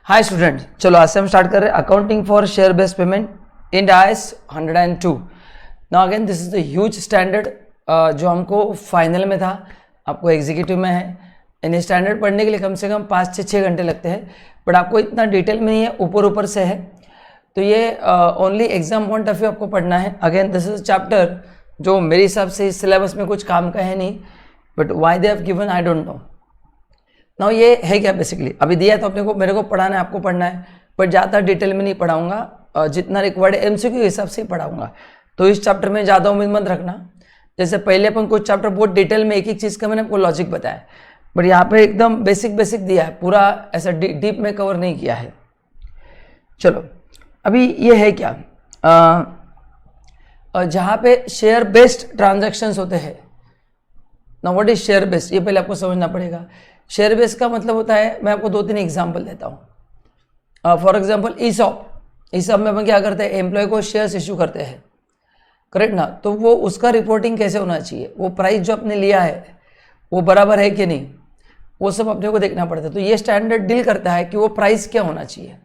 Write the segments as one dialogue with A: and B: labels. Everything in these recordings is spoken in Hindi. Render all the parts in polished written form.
A: हाय स्टूडेंट, चलो आज से हम स्टार्ट कर रहे हैं accounting for share based payment in IAS 102। Now again this is the huge standard जो हमको फाइनल में था, आपको एग्जीक्यूटिव में है। इन्हें स्टैंडर्ड पढ़ने के लिए कम से कम 5 से 6 घंटे लगते हैं, बट आपको इतना डिटेल में नहीं है, ऊपर से है। तो ये only exam point of view आपको पढ़ना है। अगेन दिस इज चैप्टर जो मेरे हिसाब से इस सिलेबस में कुछ काम का है नहीं, but why they have given I don't know. Now ये है क्या बेसिकली, अभी दिया है तो अपने को मेरे को पढ़ाना है, आपको पढ़ना है, बट ज़्यादा डिटेल में नहीं पढ़ाऊंगा, जितना रिक्वायर्ड MCQ के हिसाब से ही पढ़ाऊंगा। तो इस चैप्टर में ज़्यादा उम्मीद मत रखना। जैसे पहले अपन कुछ चैप्टर बहुत डिटेल में एक एक चीज़ का मैंने आपको लॉजिक बताया, बट यहाँ पे एकदम बेसिक दिया है, पूरा ऐसा डीप में कवर नहीं किया है। चलो अभी ये है क्या, जहाँ पे शेयर बेस्ड ट्रांजैक्शंस होते हैं ना, व्हाट इज शेयर बेस्ड, ये पहले आपको समझना पड़ेगा। शेयर बेस्ड का मतलब होता है, मैं आपको 2-3 एग्जाम्पल देता हूँ। फॉर एग्जाम्पल ईसॉप में अपन क्या करते हैं, एम्प्लॉय को शेयर्स इशू करते हैं, करेक्ट ना। तो वो उसका रिपोर्टिंग कैसे होना चाहिए, वो प्राइस जो आपने लिया है वो बराबर है कि नहीं, वो सब अपने को देखना पड़ता है। तो ये स्टैंडर्ड डील करता है कि वो प्राइस क्या होना चाहिए,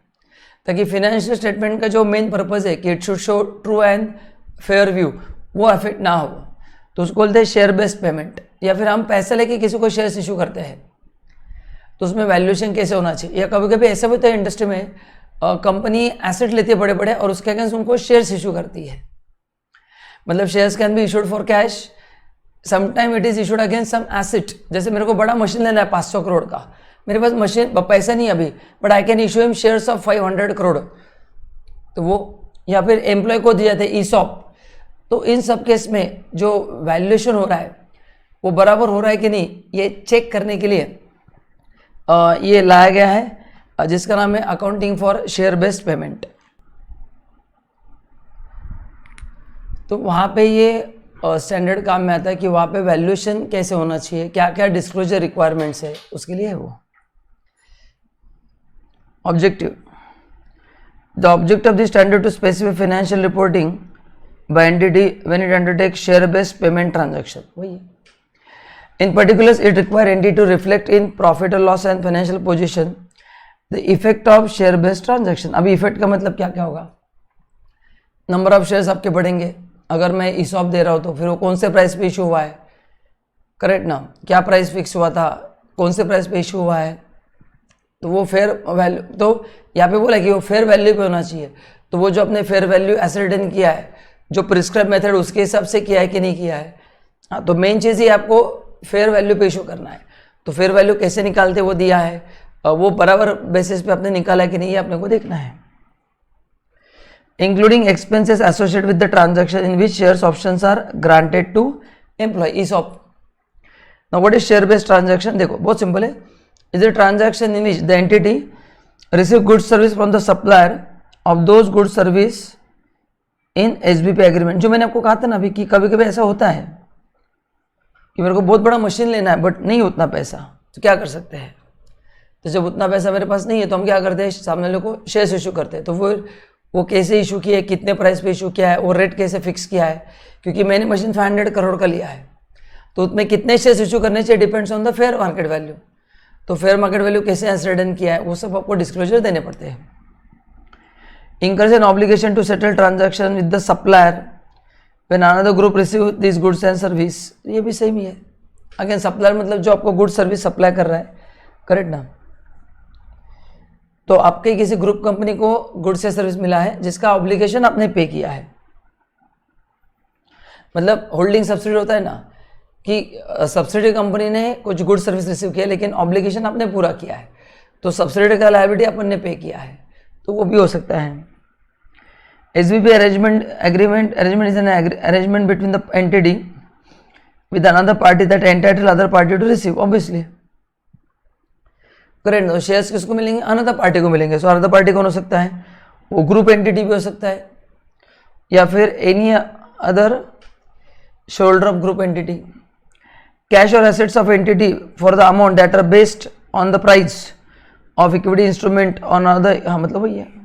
A: ताकि फाइनेंशियल स्टेटमेंट का जो मेन पर्पज़ है कि it should show true and fair view, वो अफेक्ट ना हो। तो उसको बोलते हैं शेयर बेस्ड पेमेंट। या फिर हम पैसे लेके किसी को शेयर्स इशू करते हैं, तो उसमें वैल्यूएशन कैसे होना चाहिए। या कभी कभी ऐसा भी होता है इंडस्ट्री में, कंपनी एसेट लेती है बड़े बड़े और उसके अगेंस्ट उनको शेयर्स इशू करती है। मतलब shares can be issued for cash, sometime it is issued against some asset. जैसे मेरे को बड़ा मशीन लेना है 500 करोड़ का, मेरे पास मशीन पैसा नहीं अभी, but I can issue him shares of 500 crore. तो वो, या फिर एम्प्लॉय को दिया था ईसॉप। तो इन सब केस में जो वैल्यूएशन हो रहा है वो बराबर हो रहा है कि नहीं, ये चेक करने के लिए ये लाया गया है, जिसका नाम है accounting for share based payment. तो वहाँ पे ये स्टैंडर्ड काम में आता है कि वहाँ पे वैल्यूएशन कैसे होना चाहिए, क्या क्या डिस्क्लोजर रिक्वायरमेंट्स है, उसके लिए है वो। Objective, the object of the standard to specify financial reporting by entity when it undertakes share based payment transaction, वही है। In particulars, it require entity to reflect in profit or loss and financial position the effect of share based transaction। अभी इफेक्ट का मतलब क्या क्या होगा, नंबर ऑफ शेयर्स आपके बढ़ेंगे। अगर मैं ईसॉप दे रहा हूँ तो फिर वो कौन से प्राइस पे इशू हुआ है, करेक्ट ना, क्या प्राइस फिक्स हुआ था, कौन से प्राइस पे इशू हुआ है, तो वो फेयर वैल्यू। तो यहाँ पे बोला कि वो फेयर वैल्यू पे होना चाहिए। तो वो जो अपने फेयर वैल्यू एसर्टेन किया है, जो प्रिस्क्राइब मेथड उसके हिसाब से किया है कि नहीं किया है। हाँ, तो मेन चीज़ ही आपको फेयर वैल्यू पे इशू करना है। तो फेयर वैल्यू कैसे निकालते वो दिया है, वो बराबर बेसिस पे आपने निकाला है कि नहीं, ये आपने को देखना है। Including expenses associated with the transaction in which shares options are granted to employ, ESOP. Now what is share based transaction, देखो बहुत सिंपल है। Is a transaction in which the entity receive good service from the supplier of those good service in SBP agreement. जो मैंने आपको कहा था ना अभी, कि कभी कभी ऐसा होता है कि मेरे को बहुत बड़ा मशीन लेना है बट नहीं उतना पैसा, तो क्या कर सकते हैं। तो जब उतना पैसा मेरे पास नहीं है तो हम क्या करते हैं, सामने वाले को शेयर्स इशू करते हैं। तो फिर वो कैसे इशू किया है, कितने प्राइस पे इशू किया है, और रेट कैसे फिक्स किया है, क्योंकि मैंने मशीन 500 करोड़ का लिया है, तो उसमें कितने शेयर्स इशू करने चाहिए depends on the fair market value. तो फेयर मार्केट वैल्यू कैसे एसर्टेन किया है, वो सब आपको डिस्क्लोजर देने पड़ते हैं। Incurs an obligation to settle transaction with the supplier when another group receive these goods and service। ये भी सेम ही है। अगेन सप्लायर मतलब जो आपको गुड सर्विस सप्लाई कर रहा है, करेक्ट ना। तो आपके किसी ग्रुप कंपनी को गुड्स या सर्विस मिला है जिसका ऑब्लिगेशन आपने पे किया है। मतलब होल्डिंग सब्सिडी होता है ना, कि सब्सिडी कंपनी ने कुछ गुड सर्विस रिसीव किया लेकिन ऑब्लिगेशन आपने पूरा किया है, तो सब्सिडी का लायबिलिटी अपन ने पे किया है, तो वो भी हो सकता है। SBP arrangement is an arrangement between the entity with another party that entitle other party to receive, obviously, correct. तो शेयर्स किसको मिलेंगे, अनदर पार्टी को मिलेंगे। सो अनदर पार्टी कौन हो सकता है, वो ग्रुप एंटिटी भी हो सकता है, या फिर any other shareholder of group entity. Cash or assets of entity for the amount that are based on the price of equity instrument on other, हाँ मतलब वही है।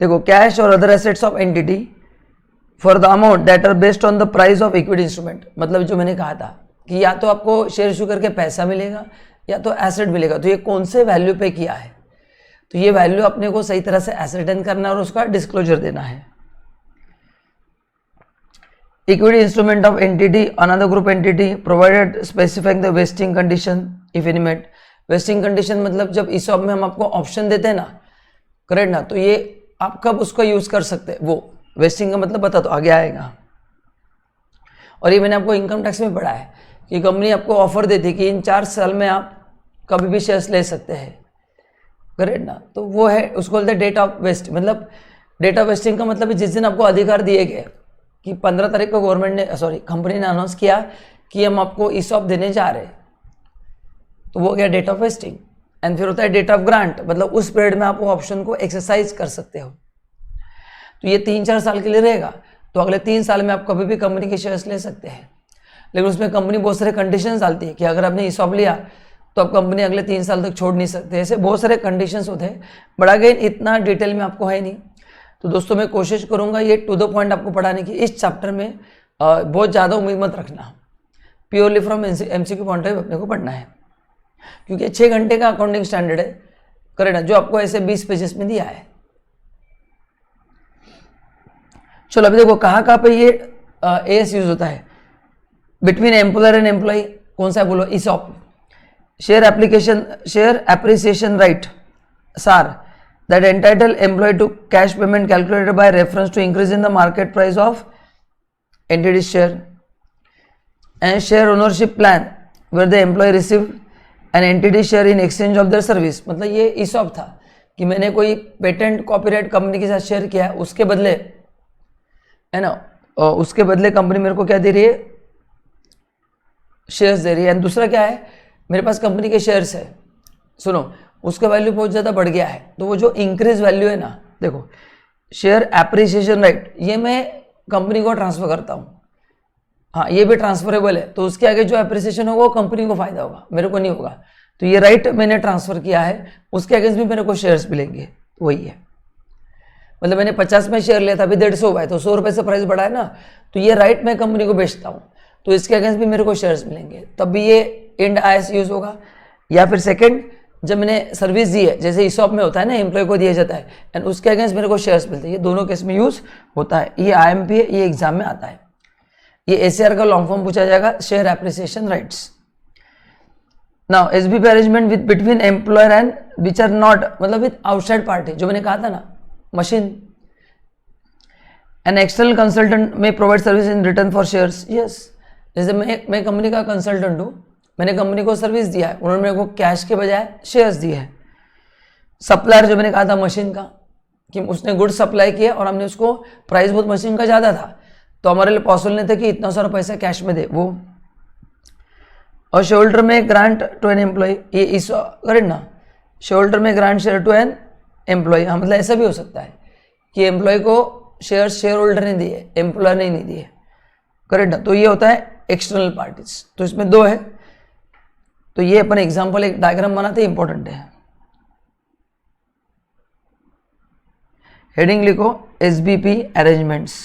A: देखो, cash or other assets of entity for the amount that are based on the price of equity instrument, मतलब जो मैंने कहा था कि या तो आपको शेयर इशू करके पैसा मिलेगा या तो एसेट मिलेगा। तो ये कौन से वैल्यू पे किया है, तो ये वैल्यू अपने को सही तरह से एसेटेन करना है और उसका डिस्क्लोजर देना है। Equity instrument of entity another group entity provided specifying the vesting condition if any met. Vesting condition मतलब जब ESOP में हम आपको ऑप्शन देते हैं ना, करेक्ट ना, तो ये आप कब उसको यूज कर सकते हैं, वो वेस्टिंग का मतलब बता दो, आगे आएगा। और ये मैंने आपको इनकम टैक्स में पढ़ा है कि कंपनी आपको ऑफर देती है कि इन 4 साल में आप कभी भी शेयर्स ले सकते हैं, करेक्ट ना, तो वो है, उसको बोलते हैं डेट ऑफ वेस्ट। मतलब डेट ऑफ वेस्टिंग का मतलब जिस दिन आपको अधिकार दिए गए कि 15 तारीख को गवर्नमेंट ने कंपनी ने अनाउंस किया कि हम आपको ESOP देने जा रहे हैं, तो वो गया डेट ऑफ वेस्टिंग। एंड फिर होता है डेट ऑफ ग्रांट, मतलब उस पीरियड में आप वो ऑप्शन को एक्सरसाइज कर सकते हो। तो ये 3-4 साल के लिए रहेगा, तो अगले 3 साल में आप कभी भी कंपनी के शेयर्स ले सकते हैं। लेकिन उसमें कंपनी बहुत सारे कंडीशंस डालती है कि अगर आपने ESOP लिया तो आप कंपनी अगले 3 साल तक छोड़ नहीं सकते। ऐसे बहुत सारे कंडीशंस होते हैं, बट अगेन इतना डिटेल में आपको है नहीं। तो दोस्तों मैं कोशिश करूंगा ये टू द पॉइंट आपको पढ़ाने की। इस चैप्टर में बहुत ज़्यादा उम्मीद मत रखना, purely from MCQ point of view अपने को पढ़ना है, क्योंकि 6 घंटे का अकाउंटिंग स्टैंडर्ड है, करेक्ट ना, जो आपको ऐसे 20 पेजेस में दिया है। चलो अभी देखो कहाँ कहाँ पे ये AS यूज होता है। बिटवीन एम्प्लॉयर एंड एम्प्लॉय कौन सा बोलो, ESOP। Share application, share appreciation right SAR that entitle employee to cash payment calculated by reference to increase in the market price of entity share, and share ownership plan where the employee receive an entity share in exchange of their service। मतलब ये ESOP था कि मैंने कोई पेटेंट कॉपीराइट कंपनी के साथ शेयर किया है, उसके बदले, है ना, उसके बदले कंपनी मेरे को क्या दे रही है, शेयर्स दे रही है। एंड दूसरा क्या है, मेरे पास कंपनी के शेयर्स है, सुनो, उसका वैल्यू बहुत ज़्यादा बढ़ गया है, तो वो जो इंक्रीज वैल्यू है ना, देखो शेयर एप्रिसिएशन राइट, ये मैं कंपनी को ट्रांसफर करता हूँ, हाँ ये भी ट्रांसफरेबल है, तो उसके आगे जो एप्रिसिएशन होगा वो कंपनी को फायदा होगा, मेरे को नहीं होगा। तो ये राइट मैंने ट्रांसफर किया है, उसके अगेंस्ट भी मेरे को शेयर्स मिलेंगे, तो वही है। मतलब मैंने 50 में शेयर लिया था, अभी 150 हुआ है, तो 100 रुपये से प्राइस बढ़ा है ना, तो ये राइट मैं कंपनी को बेचता हूँ, तो इसके अगेंस्ट भी मेरे को शेयर्स मिलेंगे, तब भी ये इंड IS यूज होगा। या फिर सेकंड, जब मैंने सर्विस दी है, जैसे ESOP में होता है ना, एम्प्लॉय को दिया जाता है एंड उसके अगेंस्ट मेरे को शेयर्स मिलते हैं, ये दोनों केस में यूज होता है। ये IMP है, ये एग्जाम में आता है। ये ACR का लॉन्ग फॉर्म पूछा जाएगा, share appreciation rights. Now SBP arrangement with between employer and which are not, मतलब विद आउटसाइड पार्टी, जो मैंने कहा था ना, मशीन एन एक्सटर्नल कंसल्टेंट में provide service in return for shares. Yes, जैसे मैं कंपनी का कंसल्टेंट हूँ, मैंने कंपनी को सर्विस दिया है, उन्होंने मेरे को कैश के बजाय शेयर्स दिए हैं। सप्लायर, जो मैंने कहा था मशीन का, कि उसने गुड्स सप्लाई किया और हमने उसको, प्राइस बहुत मशीन का ज़्यादा था, तो हमारे लिए पॉसिबल नहीं था कि इतना सारा पैसा कैश में दे वो। और शेयर में ग्रांट टू एन एम्प्लॉय, ये इस करेक्ट ना, शेयर में grant share to an employ, हाँ मतलब ऐसा भी हो सकता है कि एम्प्लॉय को शेयर होल्डर ने दिए, एम्प्लॉयर ने नहीं दिए, करेक्ट ना, तो ये होता है एक्सटर्नल पार्टीज। तो इसमें 2 है, तो ये अपन एग्जांपल एक डायग्राम बनाते इंपॉर्टेंट है। हेडिंग लिखो SBP अरेंजमेंट्स।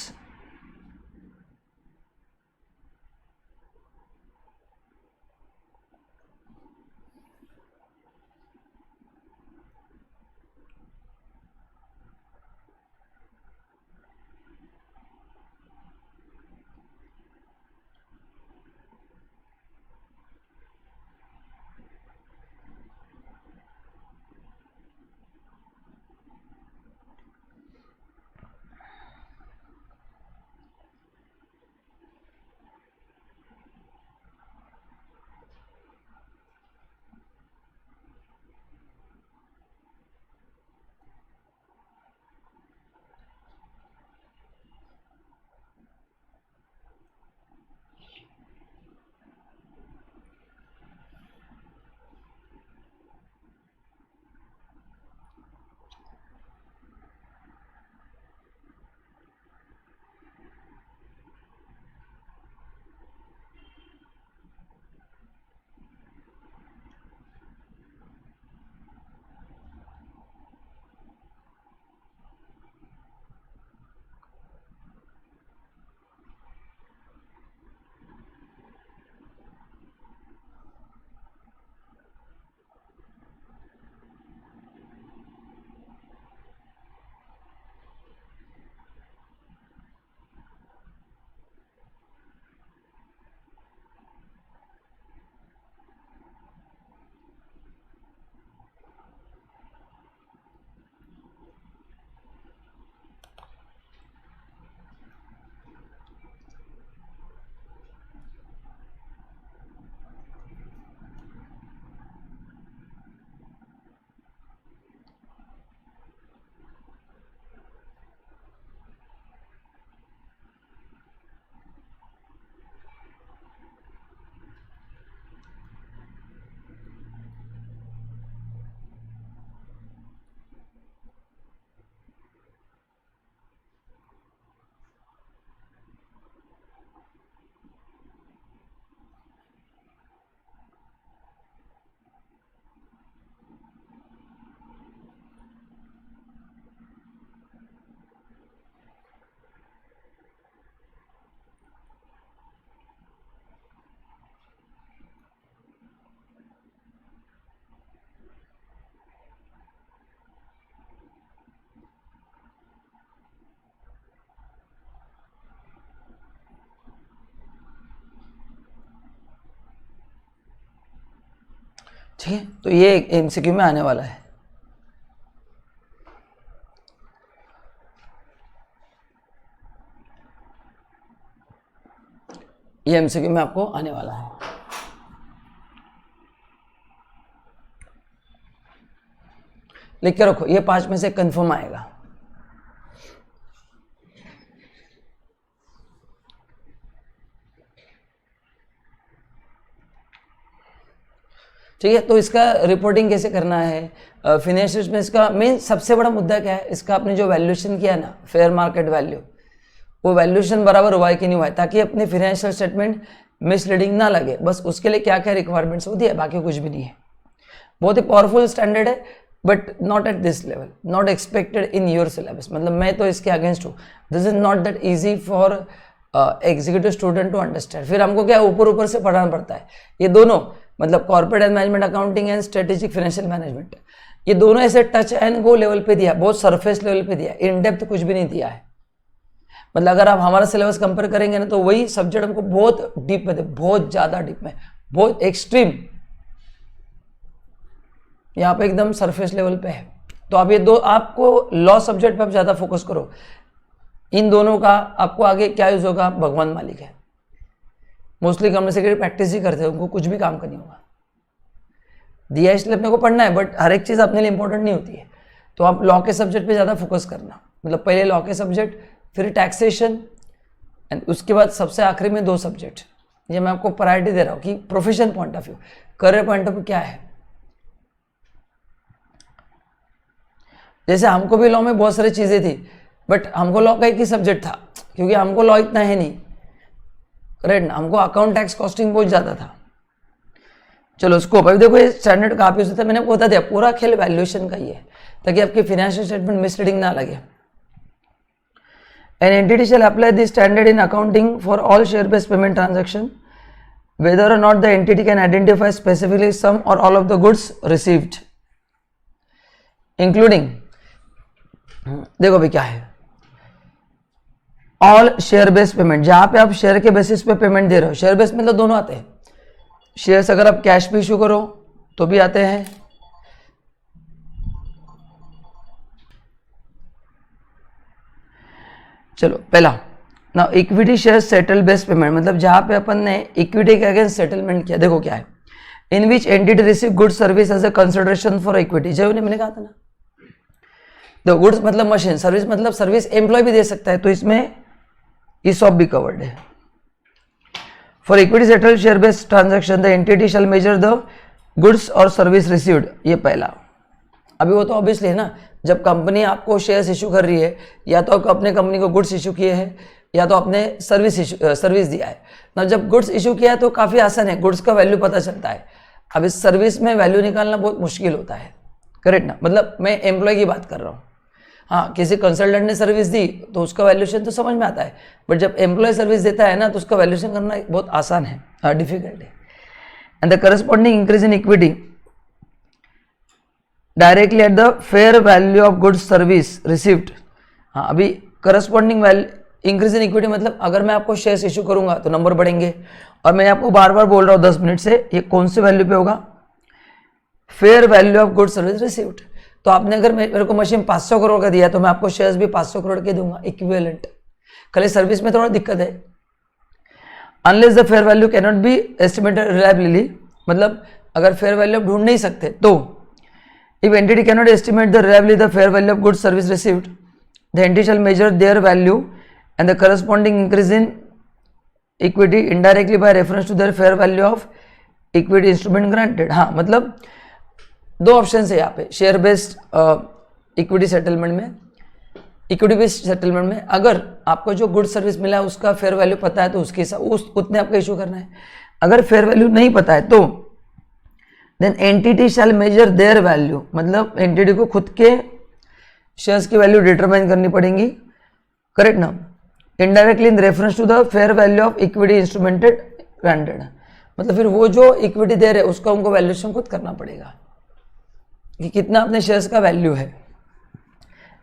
A: ठीक है, तो ये एमसीक्यू में आने वाला है। ये एमसीक्यू में आपको आने वाला है। लिख के रखो, ये 5 में से कंफर्म आएगा। ठीक है, तो इसका रिपोर्टिंग कैसे करना है, फिनेंशियल में इसका मेन सबसे बड़ा मुद्दा क्या है, इसका आपने जो वैल्यूएशन किया ना, फेयर मार्केट वैल्यू, वो वैल्यूएशन बराबर हुआ है कि नहीं हुआ है, ताकि अपने फिनेंशियल स्टेटमेंट मिसलीडिंग ना लगे। बस उसके लिए क्या क्या रिक्वायरमेंट्स होती है, बाकी कुछ भी नहीं है। बहुत ही पावरफुल स्टैंडर्ड है, but not at this level, not expected in your syllabus. मतलब मैं तो इसके अगेंस्ट हूँ। This is not that easy for executive student to understand. फिर हमको क्या ऊपर ऊपर से पढ़ाना पड़ता है। ये दोनों मतलब corporate and management accounting and strategic financial management, ये दोनों ऐसे टच एंड गो लेवल पे दिया, बहुत सरफेस लेवल पे दिया, इन डेप्थ कुछ भी नहीं दिया है। मतलब अगर आप हमारा सिलेबस कंपेयर करेंगे ना, तो वही सब्जेक्ट हमको बहुत डीप में दे, बहुत ज़्यादा डीप में, बहुत एक्सट्रीम, यहाँ पे एकदम सरफेस लेवल पे है। तो आप ये दो, आपको लॉ सब्जेक्ट पे आप ज़्यादा फोकस करो। इन दोनों का आपको आगे क्या यूज होगा, भगवान मालिक है। मोस्टली कंपनी सेक्रेटरी प्रैक्टिस ही करते हैं, उनको कुछ भी काम करनी होगा, दिया इसलिए अपने को पढ़ना है, बट हर एक चीज़ अपने लिए इंपॉर्टेंट नहीं होती है। तो आप लॉ के सब्जेक्ट पे ज़्यादा फोकस करना, मतलब पहले लॉ के सब्जेक्ट, फिर टैक्सेशन, एंड उसके बाद सबसे आखिरी में 2 सब्जेक्ट। ये मैं आपको प्रायोरिटी दे रहा हूँ कि profession point of view, career point of view क्या है। जैसे हमको भी लॉ में बहुत सारी चीज़ें थी, बट हमको लॉ का एक ही सब्जेक्ट था, क्योंकि हमको लॉ इतना है नहीं, करेक्ट ना। हमको अकाउंट टैक्स कॉस्टिंग बहुत ज़्यादा था। चलो स्कोप, अभी देखो ये स्टैंडर्ड कहाँ पे होता है, मैंने आपको बता दिया, पूरा खेल वैल्यूएशन का ही है, ताकि आपकी फाइनेंशियल स्टेटमेंट मिसलीडिंग ना लगे। An entity shall apply this standard in accounting for all share-based payment transaction, whether or not the entity can identify specifically some or all of the goods received, including, देखो भाई क्या है, ऑल शेयर बेस्ड पेमेंट, जहां पे आप शेयर के बेसिस पे पेमेंट दे रहे हो। शेयर बेस्ड मतलब दोनों आते हैं, शेयर्स अगर आप कैश पे इशू करो तो भी आते हैं, चलो पहला ना, equity share settle based payment, मतलब जहां पे अपन ने इक्विटी के अगेंस्ट सेटलमेंट किया। देखो क्या है, in which entity receive good service as a consideration for equity, जो मैंने कहा था ना। तो गुड्स मतलब मशीन, सर्विस मतलब सर्विस एम्प्लॉय भी दे सकता है, तो इसमें ESOP भी कवर्ड है। For equity settle share based transaction the entity shall measure the goods और सर्विस रिसीव्ड, ये पहला। अभी वो तो ऑब्वियसली है ना, जब कंपनी आपको शेयर्स इशू कर रही है, या तो आपको अपने कंपनी को गुड्स इशू किए हैं, या तो आपने सर्विस दिया है ना। जब गुड्स इशू किया है तो काफ़ी आसान है, गुड्स का वैल्यू पता चलता है। अब इस सर्विस में वैल्यू निकालना बहुत मुश्किल होता है, करेक्ट ना। मतलब मैं एम्प्लॉय की बात कर रहा हूँ। हाँ, किसी कंसल्टेंट ने सर्विस दी तो उसका वैल्यूएशन तो समझ में आता है, बट जब एम्प्लॉय सर्विस देता है ना, तो उसका वैल्यूएशन करना बहुत आसान है, डिफिकल्ट है। And the corresponding increase in equity directly at the fair value of goods service received. हाँ, अभी करस्पॉन्डिंग इंक्रीज इन इक्विटी मतलब अगर मैं आपको शेयर्स इशू करूंगा तो नंबर बढ़ेंगे, और मैं आपको बार बार बोल रहा हूँ 10 मिनट से, ये कौन से वैल्यू पे होगा, fair value of goods service received. तो आपने अगर मेरे को मशीन 500 करोड़ का दिया, तो मैं आपको शेयर्स भी 500 करोड़ के दूंगा, इक्विवेलेंट। खाली सर्विस में थोड़ा दिक्कत है, unless the fair value can not be estimated reliably, मतलब अगर फेयर वैल्यू आप ढूंढ नहीं सकते तो, if entity cannot estimate the reliably the fair value of goods service received, the entity shall measure their value and the corresponding increase in equity indirectly by reference to their fair value of equity instrument granted। हाँ, मतलब 2 ऑप्शन है यहाँ पे, शेयर बेस्ड इक्विटी सेटलमेंट में, इक्विटी बेस्ड सेटलमेंट में अगर आपको जो गुड सर्विस मिला है उसका फेयर वैल्यू पता है तो उसके हिसाब उतने आपका इशू करना है। अगर फेयर वैल्यू नहीं पता है तो then entity shall measure their value, मतलब एंटिटी को खुद के शेयर्स की वैल्यू डिटरमाइन करनी पड़ेगी, करेक्ट ना, indirectly in reference to the fair value of equity instrumented granted. मतलब फिर वो जो इक्विटी दे रहे उसका उनको वैल्यूएशन खुद करना पड़ेगा कि कितना अपने शेयर्स का वैल्यू है,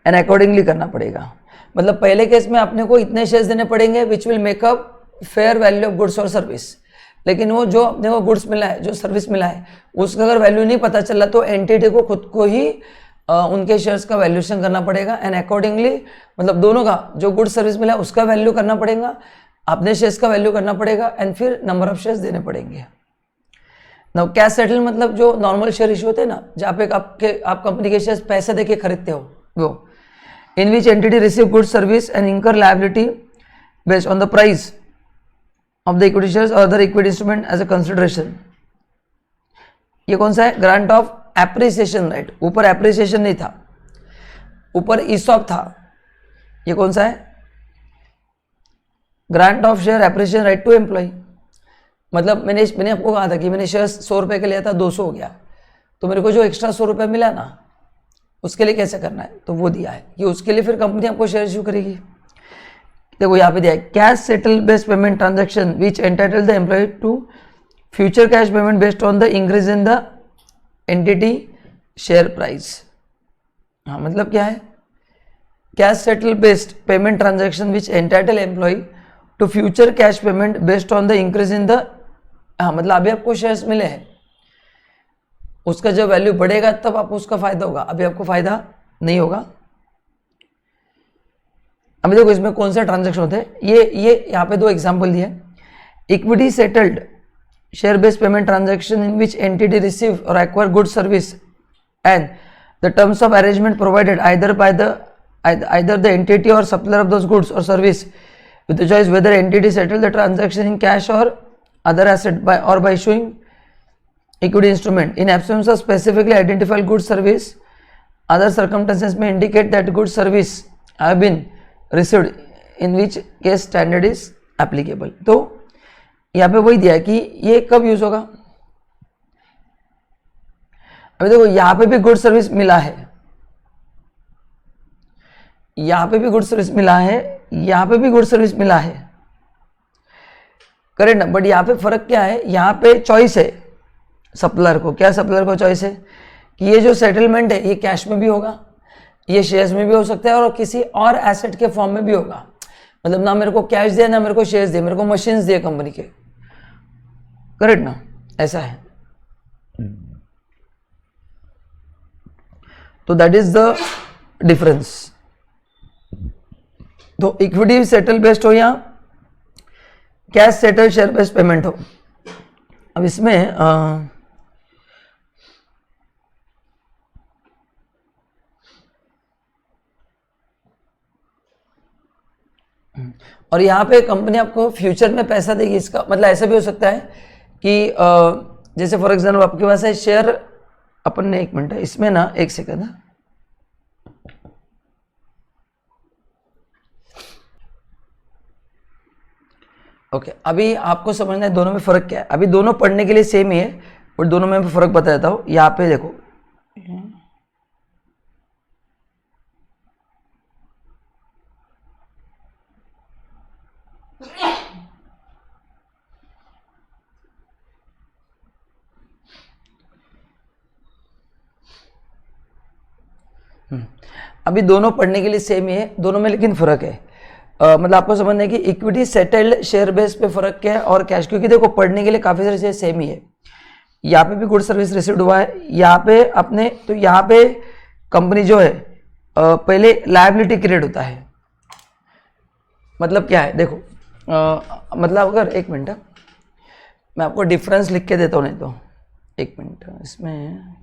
A: एंड अकॉर्डिंगली करना पड़ेगा। मतलब पहले केस में अपने को इतने शेयर्स देने पड़ेंगे which will make up fair value of goods और सर्विस, लेकिन वो जो अपने को गुड्स मिला है, जो सर्विस मिला है, उसका अगर वैल्यू नहीं पता चला तो एंटिटी को खुद को ही उनके शेयर्स का वैल्यूएशन करना पड़ेगा एंड अकॉर्डिंगली मतलब दोनों का जो गुड सर्विस मिला है उसका वैल्यू करना पड़ेगा, अपने शेयर्स का वैल्यू करना पड़ेगा एंड फिर नंबर ऑफ शेयर्स देने पड़ेंगे। नाउ कैश सेटल मतलब जो नॉर्मल शेयर इशू होते हैं ना, जहाँ पे आप कंपनी के शेयर्स पैसे देके खरीदते हो, वो in which entity receive good service and incur liability based on the price of the equity shares or other equity instrument as a consideration. ये कौन सा है? Grant of appreciation right. ऊपर एप्रिसिएशन नहीं था, ऊपर ईसॉप था। ये कौन सा है? Grant of share appreciation right to employ. मतलब मैंने आपको कहा था कि मैंने शेयर 100 रुपये के लिया था, 200 हो गया, तो मेरे को जो एक्स्ट्रा 100 रुपये मिला ना, उसके लिए कैसे करना है, तो वो दिया है कि उसके लिए फिर कंपनी आपको शेयर इशू करेगी। देखो यहाँ पे दिया है cash settle based payment transaction which entitle the employ to future cash payment based on the increase in the entity share price. हाँ मतलब क्या है? Cash settle based payment transaction which entitle employ to future cash payment based on the increase in the, हाँ मतलब अभी आपको शेयर्स मिले हैं, उसका जब वैल्यू बढ़ेगा तब आपको उसका फायदा होगा, अभी आपको फायदा नहीं होगा। अभी देखो इसमें कौन से ट्रांजैक्शन होते हैं, ये यहाँ पे 2 एग्जांपल दिए। Equity settled share based payment transaction in which entity receive or acquire good service and the terms of arrangement provided either the entity or supplier of those goods or service with the choice whether entity settle the transaction in cash or other asset by issuing equity instrument. In absence of specifically identified good service, other circumstances may indicate that good service have been received, in which case standard is applicable. तो यहाँ पे वही दिया है कि ये कब यूज होगा। अभी देखो यहाँ पे भी गुड सर्विस मिला है, यहाँ पे भी गुड सर्विस मिला है, यहाँ पे भी गुड सर्विस मिला है, करेक्ट ना। बट यहाँ पे फर्क क्या है, यहाँ पे चॉइस है सप्लायर को। क्या सप्लायर को चॉइस है कि ये जो सेटलमेंट है ये कैश में भी होगा, ये शेयर्स में भी हो सकता है और किसी और एसेट के फॉर्म में भी होगा। मतलब ना मेरे को कैश दे ना मेरे को शेयर्स दे, मेरे को मशीन्स दे कंपनी के, करेक्ट ना, ऐसा है। तो दैट इज द डिफरेंस। तो इक्विटी सेटल बेस्ड हो या cash settle share based payment हो। अब इसमें और यहाँ पे कंपनी आपको फ्यूचर में पैसा देगी। इसका मतलब ऐसा भी हो सकता है कि जैसे फॉर एग्जाम्पल आपके पास है शेयर, अपन ने 1 मिनट है इसमें ना, 1 सेकंड है। ओके अभी आपको समझना है दोनों में फर्क क्या है। अभी दोनों पढ़ने के लिए सेम ही है और दोनों में फर्क बता देता हूँ। यहाँ पे देखो अभी दोनों पढ़ने के लिए सेम ही है, दोनों में लेकिन फर्क है। मतलब आपको समझना है कि इक्विटी सेटल्ड शेयर बेस पे फर्क क्या है और कैश, क्योंकि देखो पढ़ने के लिए काफी सारी चीजें सेम ही है। यहाँ पे भी गुड सर्विस रिसीव्ड हुआ है, यहाँ पे अपने, तो यहाँ पे कंपनी जो है पहले लायबिलिटी क्रिएट होता है। मतलब क्या है देखो, मतलब अगर 1 मिनट मैं आपको डिफरेंस लिख के देता हूँ, नहीं तो 1 मिनट इसमें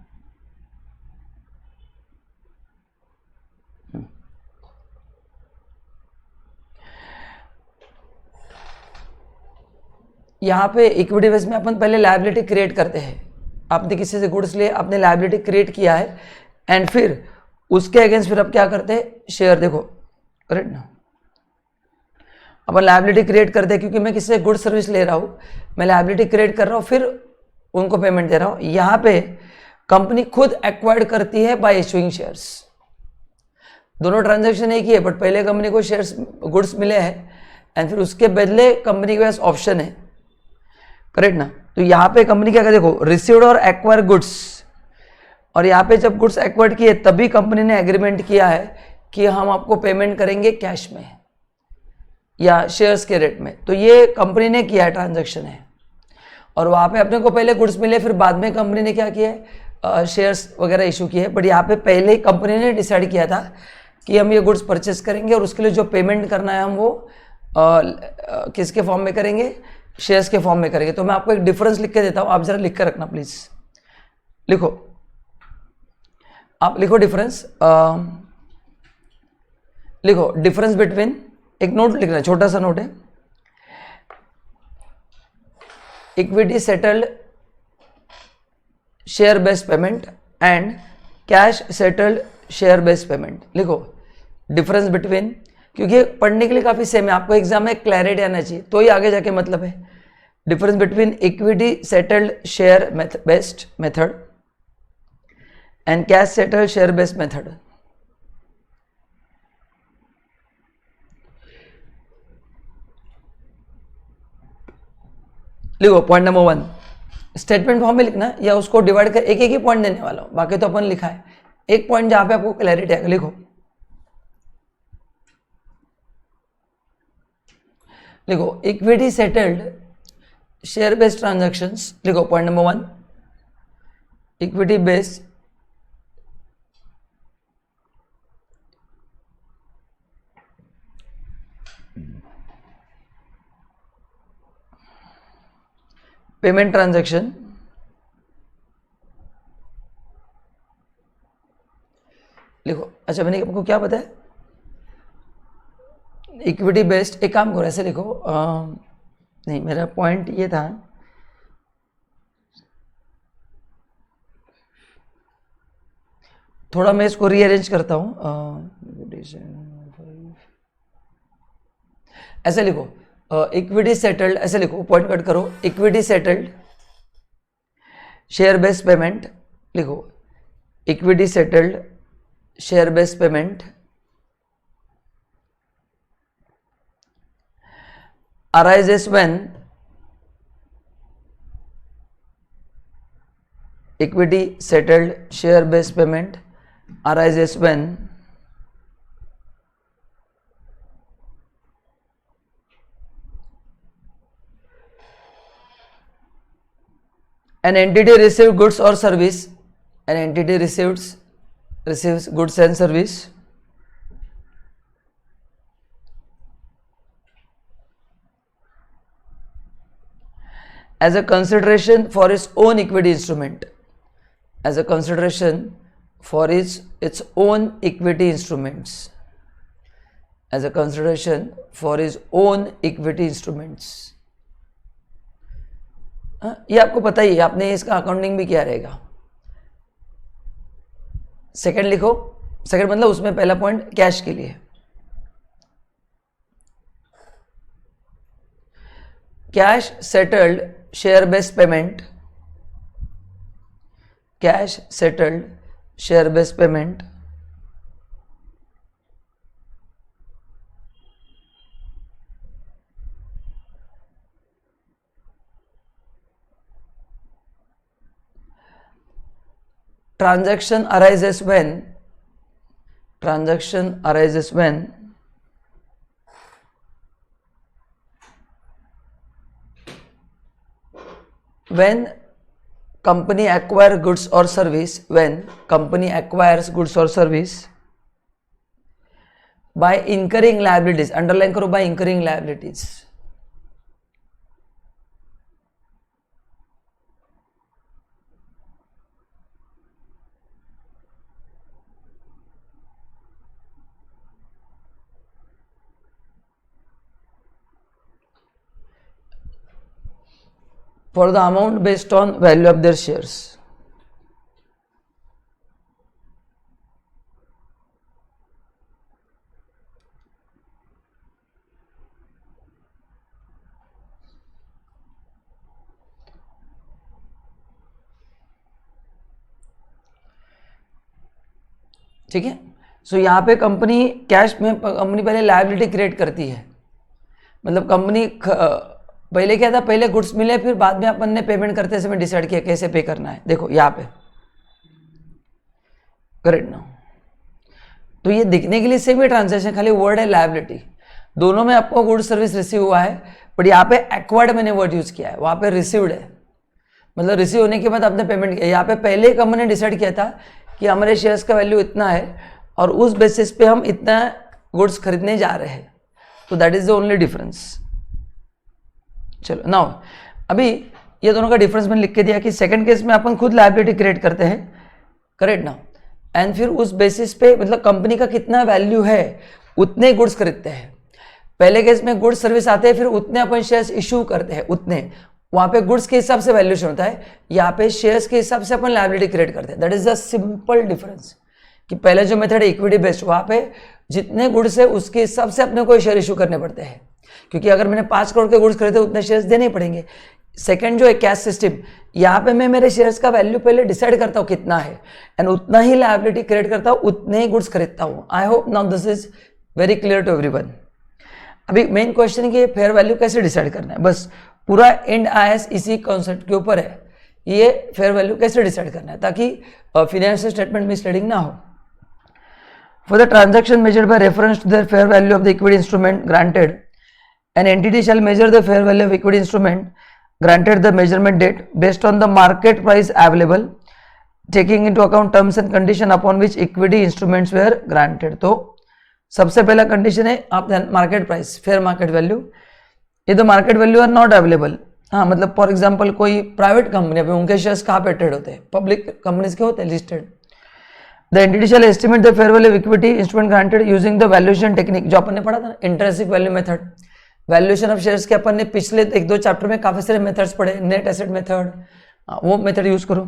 A: यहाँ पे इक्विटी बेस में अपन पहले लायबिलिटी क्रिएट करते हैं। आपने किसी से गुड्स लिए, आपने लायबिलिटी क्रिएट किया है एंड फिर उसके अगेंस्ट फिर आप क्या करते हैं, शेयर। देखो करेक्ट ना, अपन लायबिलिटी क्रिएट करते हैं क्योंकि मैं किसी से गुड सर्विस ले रहा हूँ, मैं लायबिलिटी क्रिएट कर रहा हूँ, फिर उनको पेमेंट दे रहा हूँ। यहाँ पे कंपनी खुद एक्वायर्ड करती है बाय इशूइंग शेयर्स। दोनों ट्रांजेक्शन एक ही है, बट पहले कंपनी को शेयर्स गुड्स मिले हैं एंड फिर उसके बदले कंपनी के पास ऑप्शन है, करेक्ट ना। तो यहाँ पे कंपनी क्या करे, देखो रिसीव्ड और एक्वायर गुड्स, और यहाँ पे जब गुड्स एक्वायर्ड किए तभी कंपनी ने एग्रीमेंट किया है कि हम आपको पेमेंट करेंगे कैश में या शेयर्स के रेट में। तो ये कंपनी ने किया है, ट्रांजैक्शन है। और वहाँ पे अपने को पहले गुड्स मिले, फिर बाद में कंपनी ने क्या किया है, शेयर्स वगैरह इशू किए। बट यहाँ पे पहले कंपनी ने डिसाइड किया था कि हम ये गुड्स परचेस करेंगे और उसके लिए जो पेमेंट करना है हम वो किसके फॉर्म में करेंगे, शेयर्स के फॉर्म में करेंगे। तो मैं आपको एक डिफरेंस लिख के देता हूँ, आप जरा लिख कर रखना प्लीज। लिखो, आप लिखो डिफरेंस, लिखो डिफरेंस बिटवीन, एक नोट लिखना है, छोटा सा नोट है, equity settled share based payment and cash settled share based payment. लिखो डिफरेंस बिटवीन, क्योंकि पढ़ने के लिए काफी सेम है, आपको एग्जाम में क्लैरिटी आना चाहिए तो ही आगे जाके मतलब है। Difference between equity settled share based method and cash settled share based method. लिखो पॉइंट नंबर 1, स्टेटमेंट फॉर्म में लिखना या उसको डिवाइड कर, एक एक ही पॉइंट देने वाला हूं, बाकी तो अपन लिखा है। एक पॉइंट जहां पे आपको क्लैरिटी आएगा, लिखो लिखो equity settled share based transactions. लिखो point number 1, equity based payment transaction लिखो। अच्छा मैंने आपको क्या बताया, इक्विटी बेस्ड, एक काम करो ऐसे लिखो, नहीं मेरा पॉइंट ये था, थोड़ा मैं इसको रीअरेंज करता हूं, ऐसे लिखो इक्विटी सेटल्ड, ऐसे लिखो, पॉइंट कट करो, equity settled share based payment. लिखो equity settled share based payment arises when equity settled share based payment arises when an entity receives goods or service, an entity receives goods and service as a consideration for its own equity instrument, as a consideration for its own equity instruments, as a consideration for its own equity instruments। ये आपको पता ही है, आपने इसका अकाउंटिंग भी किया रहेगा। सेकंड लिखो, सेकंड मतलब उसमें पहला पॉइंट कैश के लिए, cash settled share based payment, cash settled share based payment transaction arises when company acquire goods or service, when company acquires goods or service by incurring liabilities, underline करो, by incurring liabilities, for the amount based on value of their shares। ठीक है, सो यहाँ पे कंपनी कैश में, कंपनी पहले लायबिलिटी क्रिएट करती है, मतलब कंपनी पहले क्या था, पहले गुड्स मिले, फिर बाद में अपन ने पेमेंट करते समय डिसाइड किया कैसे पे करना है। देखो यहाँ पे करेक्ट ना, तो ये दिखने के लिए सेम ही ट्रांजैक्शन, खाली वर्ड है लायबिलिटी, दोनों में आपको गुड सर्विस रिसीव हुआ है, बट यहाँ पे एक्वायर्ड मैंने वर्ड यूज किया है, वहां पे रिसीव्ड है। मतलब रिसीव होने के बाद आपने पेमेंट किया। यहाँ पे पहले कंपनी ने डिसाइड किया था कि हमारे शेयर्स का वैल्यू इतना है और उस बेसिस पे हम इतना गुड्स खरीदने जा रहे हैं, तो that is the only difference. चलो नाउ अभी ये दोनों का डिफरेंस मैंने लिख के दिया कि सेकंड केस में अपन खुद लायबिलिटी क्रिएट करते हैं, करेक्ट ना, एंड फिर उस बेसिस पे मतलब कंपनी का कितना वैल्यू है उतने गुड्स खरीदते हैं। पहले केस में गुड्स सर्विस आते हैं, फिर उतने अपन शेयर्स इशू करते हैं, उतने वहां पे गुड्स के हिसाब से वैल्यूएशन होता है, यहाँ पे शेयर्स के हिसाब से अपन लायबिलिटी क्रिएट करते हैं। That is the simple difference कि पहले जो मेथड है इक्विटी बेस्ड, वहां पे जितने गुड्स है उसके हिसाब से अपने को शेयर इशू करने पड़ते हैं, क्योंकि अगर मैंने 5 करोड़ के गुड्स खरीदे उतने शेयर्स देने पड़ेंगे। सेकंड जो है कैश सिस्टम, यहाँ पे मैं मेरे शेयर्स का वैल्यू पहले डिसाइड करता हूँ कितना है एंड उतना ही लायबिलिटी क्रिएट करता हूँ, उतने ही गुड्स खरीदता हूँ। I hope now this is very clear to everyone. अभी मेन क्वेश्चन है कि फेयर वैल्यू कैसे डिसाइड करना है, बस पूरा एंड आईएएस इसी कॉन्सेप्ट के ऊपर है, ये फेयर वैल्यू कैसे डिसाइड करना है ताकि फाइनेंशियल स्टेटमेंट मिसलीडिंग ना हो। For the transaction measured by reference to the fair value of the equity instrument granted, an entity shall measure the fair value of equity instrument granted the measurement date based on the market price available, taking into account terms and condition upon which equity instruments were granted। तो सबसे पहला कंडीशन है आप market price, fair market value. ये तो market value are not available, हाँ मतलब फॉर एग्जांपल कोई प्राइवेट कंपनी है उनके शेयर्स कहाँ पे ट्रेड होते हैं, पब्लिक कंपनीज के होते हैं listed. The entity shall estimate the fair value of equity instrument granted using the valuation technique, जो अपन ने पढ़ा था intrinsic value method. Valuation of shares के अपन ने पिछले 1-2 चैप्टर में काफी सारे मेथड्स पढ़े, नेट एसेट मेथड, वो मेथड यूज करो।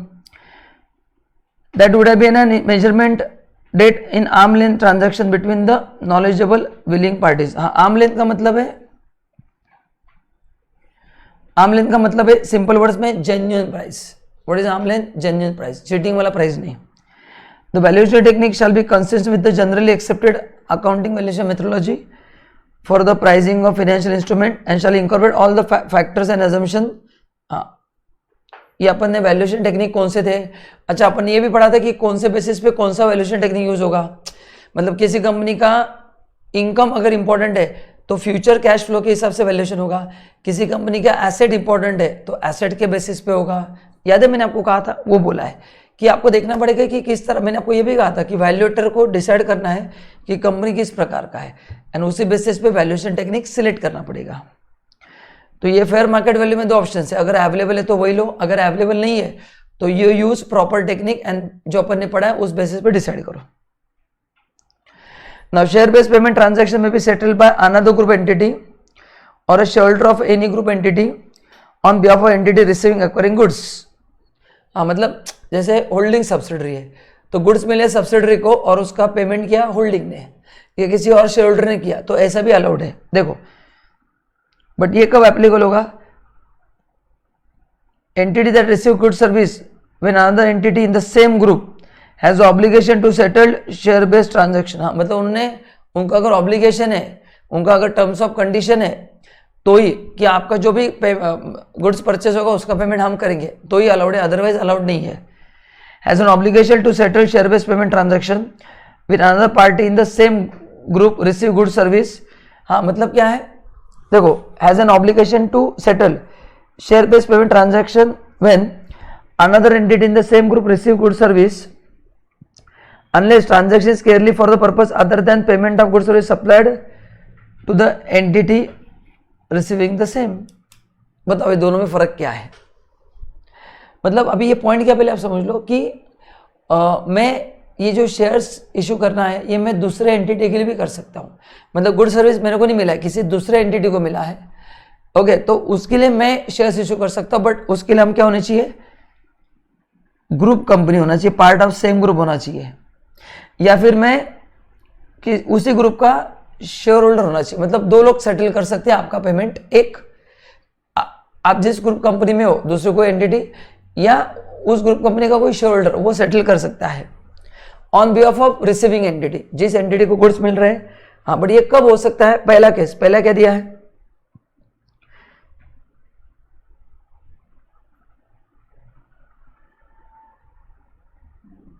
A: That would have been a measurement date in arm length transaction between the knowledgeable willing parties. हाँ, आर्म लेंथ का मतलब है, आर्म लेंथ का मतलब है सिंपल वर्ड्स में genuine price. What is arm length? Genuine price, cheating वाला प्राइस नहीं। The valuation technique shall be consistent with the generally accepted accounting valuation methodology for the pricing of financial instrument and shall incorporate all the factors and assumption। ये अपन ने वैल्यूएशन टेक्निक कौन से थे, अच्छा अपन ने ये भी पढ़ा था कि कौन से बेसिस पे कौन सा वैल्यूएशन टेक्निक यूज होगा। मतलब किसी कंपनी का इनकम अगर इंपॉर्टेंट है तो फ्यूचर कैश फ्लो के हिसाब से वैल्यूएशन होगा, किसी कंपनी का एसेट इंपॉर्टेंट है तो एसेट के बेसिस पे होगा। याद है मैंने आपको कहा था, वो बोला है कि आपको देखना पड़ेगा कि किस तरह, मैंने आपको ये भी कहा था कि वैल्यूएटर को डिसाइड करना है कि कंपनी किस प्रकार का है एंड उसी बेसिस पे वैल्यूएशन टेक्निक सिलेक्ट करना पड़ेगा। तो ये फेयर मार्केट वैल्यू में 2 ऑप्शन है, अगर अवेलेबल है तो वही लो, अगर अवेलेबल नहीं है तो ये यूज प्रॉपर टेक्निक एंड जो अपन ने पढ़ा है उस बेसिस पे डिसाइड करो। Now share based payment transaction may be settled by another group entity or a shareholder of any group entity on behalf of entity receiving acquiring goods. हाँ मतलब जैसे होल्डिंग सब्सिडरी है तो गुड्स मिले सब्सिडरी को और उसका पेमेंट किया होल्डिंग ने या किसी और शेयर होल्डर ने किया, तो ऐसा भी अलाउड है। देखो बट ये कब एप्लीकेबल होगा? Entity that receive good service when another entity in the same group has obligation to settle share based transaction. हाँ मतलब उनका अगर ऑब्लिगेशन है, उनका अगर टर्म्स ऑफ कंडीशन है तो ही कि आपका जो भी गुड्स परचेज होगा उसका पेमेंट हम करेंगे तो ही अलाउड है, अदरवाइज अलाउड नहीं है। Has an obligation to settle share based payment transaction with another party in the same group receive good service. हाँ मतलब क्या है, देखो has an obligation to settle share based payment transaction when another entity in the same group receive good service unless transaction is clearly for the purpose other than payment of goods service supplied to the entity receiving the same। बताओ ये दोनों में फर्क क्या है? मतलब अभी ये पॉइंट क्या, पहले आप समझ लो कि मैं ये जो शेयर्स इशू करना है ये मैं दूसरे एंटिटी के लिए भी कर सकता हूँ। मतलब गुड सर्विस मेरे को नहीं मिला है, किसी दूसरे एंटिटी को मिला है, ओके तो उसके लिए मैं शेयर्स इशू कर सकता हूँ, बट उसके लिए हम क्या होने चाहिए, ग्रुप कंपनी होना चाहिए, पार्ट ऑफ सेम ग्रुप होना चाहिए, या फिर मैं कि उसी ग्रुप का शेयर होल्डर होना चाहिए। मतलब 2 लोग सेटल कर सकते हैं आपका पेमेंट, एक आप जिस ग्रुप कंपनी में हो दूसरे कोई एंटिटी या उस ग्रुप कंपनी का कोई शेयर होल्डर वो सेटल कर सकता है on behalf of receiving entity, जिस एंटिटी को गुड्स मिल रहे हैं। हाँ बट ये कब हो सकता है? पहला केस, पहला क्या दिया है,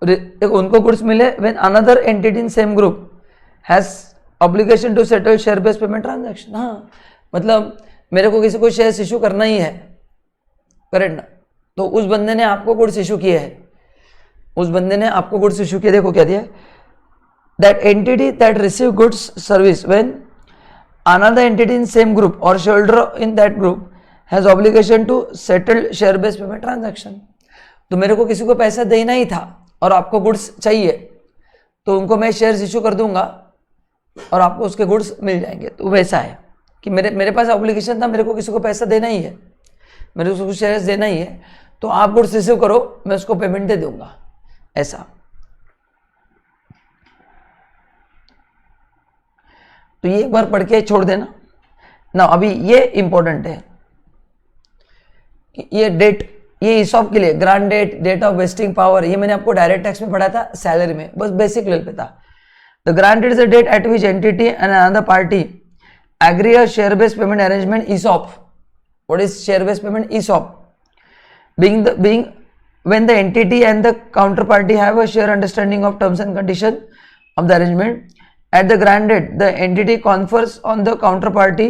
A: उनको गुड्स मिले when another entity in same group has obligation to settle share based payment transaction. हाँ मतलब मेरे को किसी को शेयर्स इशू करना ही है, करेक्ट ना, तो उस बंदे ने आपको गुड्स इशू किए हैं, उस बंदे ने आपको गुड्स इशू किए, देखो क्या दिया, that entity that receive goods service when another entity in same group or shareholder in that group has obligation to settle share based payment transaction. तो मेरे को किसी को पैसा देना ही था और आपको गुड्स चाहिए, तो उनको मैं शेयर्स इशू कर दूंगा और आपको उसके गुड्स मिल जाएंगे। तो वैसा है कि मेरे पास ऑब्लिगेशन था, मेरे को किसी को पैसा देना ही है, मेरे को उसको शेयर्स देना ही है, तो आप गुड्स रिसीव करो, मैं उसको पेमेंट दे दूंगा, ऐसा। तो ये एक बार पढ़ के छोड़ देना ना। अभी ये इंपॉर्टेंट है कि ये डेट, ये ईसॉप के लिए grant date, date of vesting power, ये मैंने आपको डायरेक्ट टैक्स में पढ़ा था, सैलरी में, बस बेसिक लेवल पे था। The grant is the date at which entity and another party agree a share based payment arrangement, ESOP. What is share based payment? ESOP being when the entity and the counterparty have a shared understanding of terms and conditions of the arrangement. At the grant date, the entity confers on the counterparty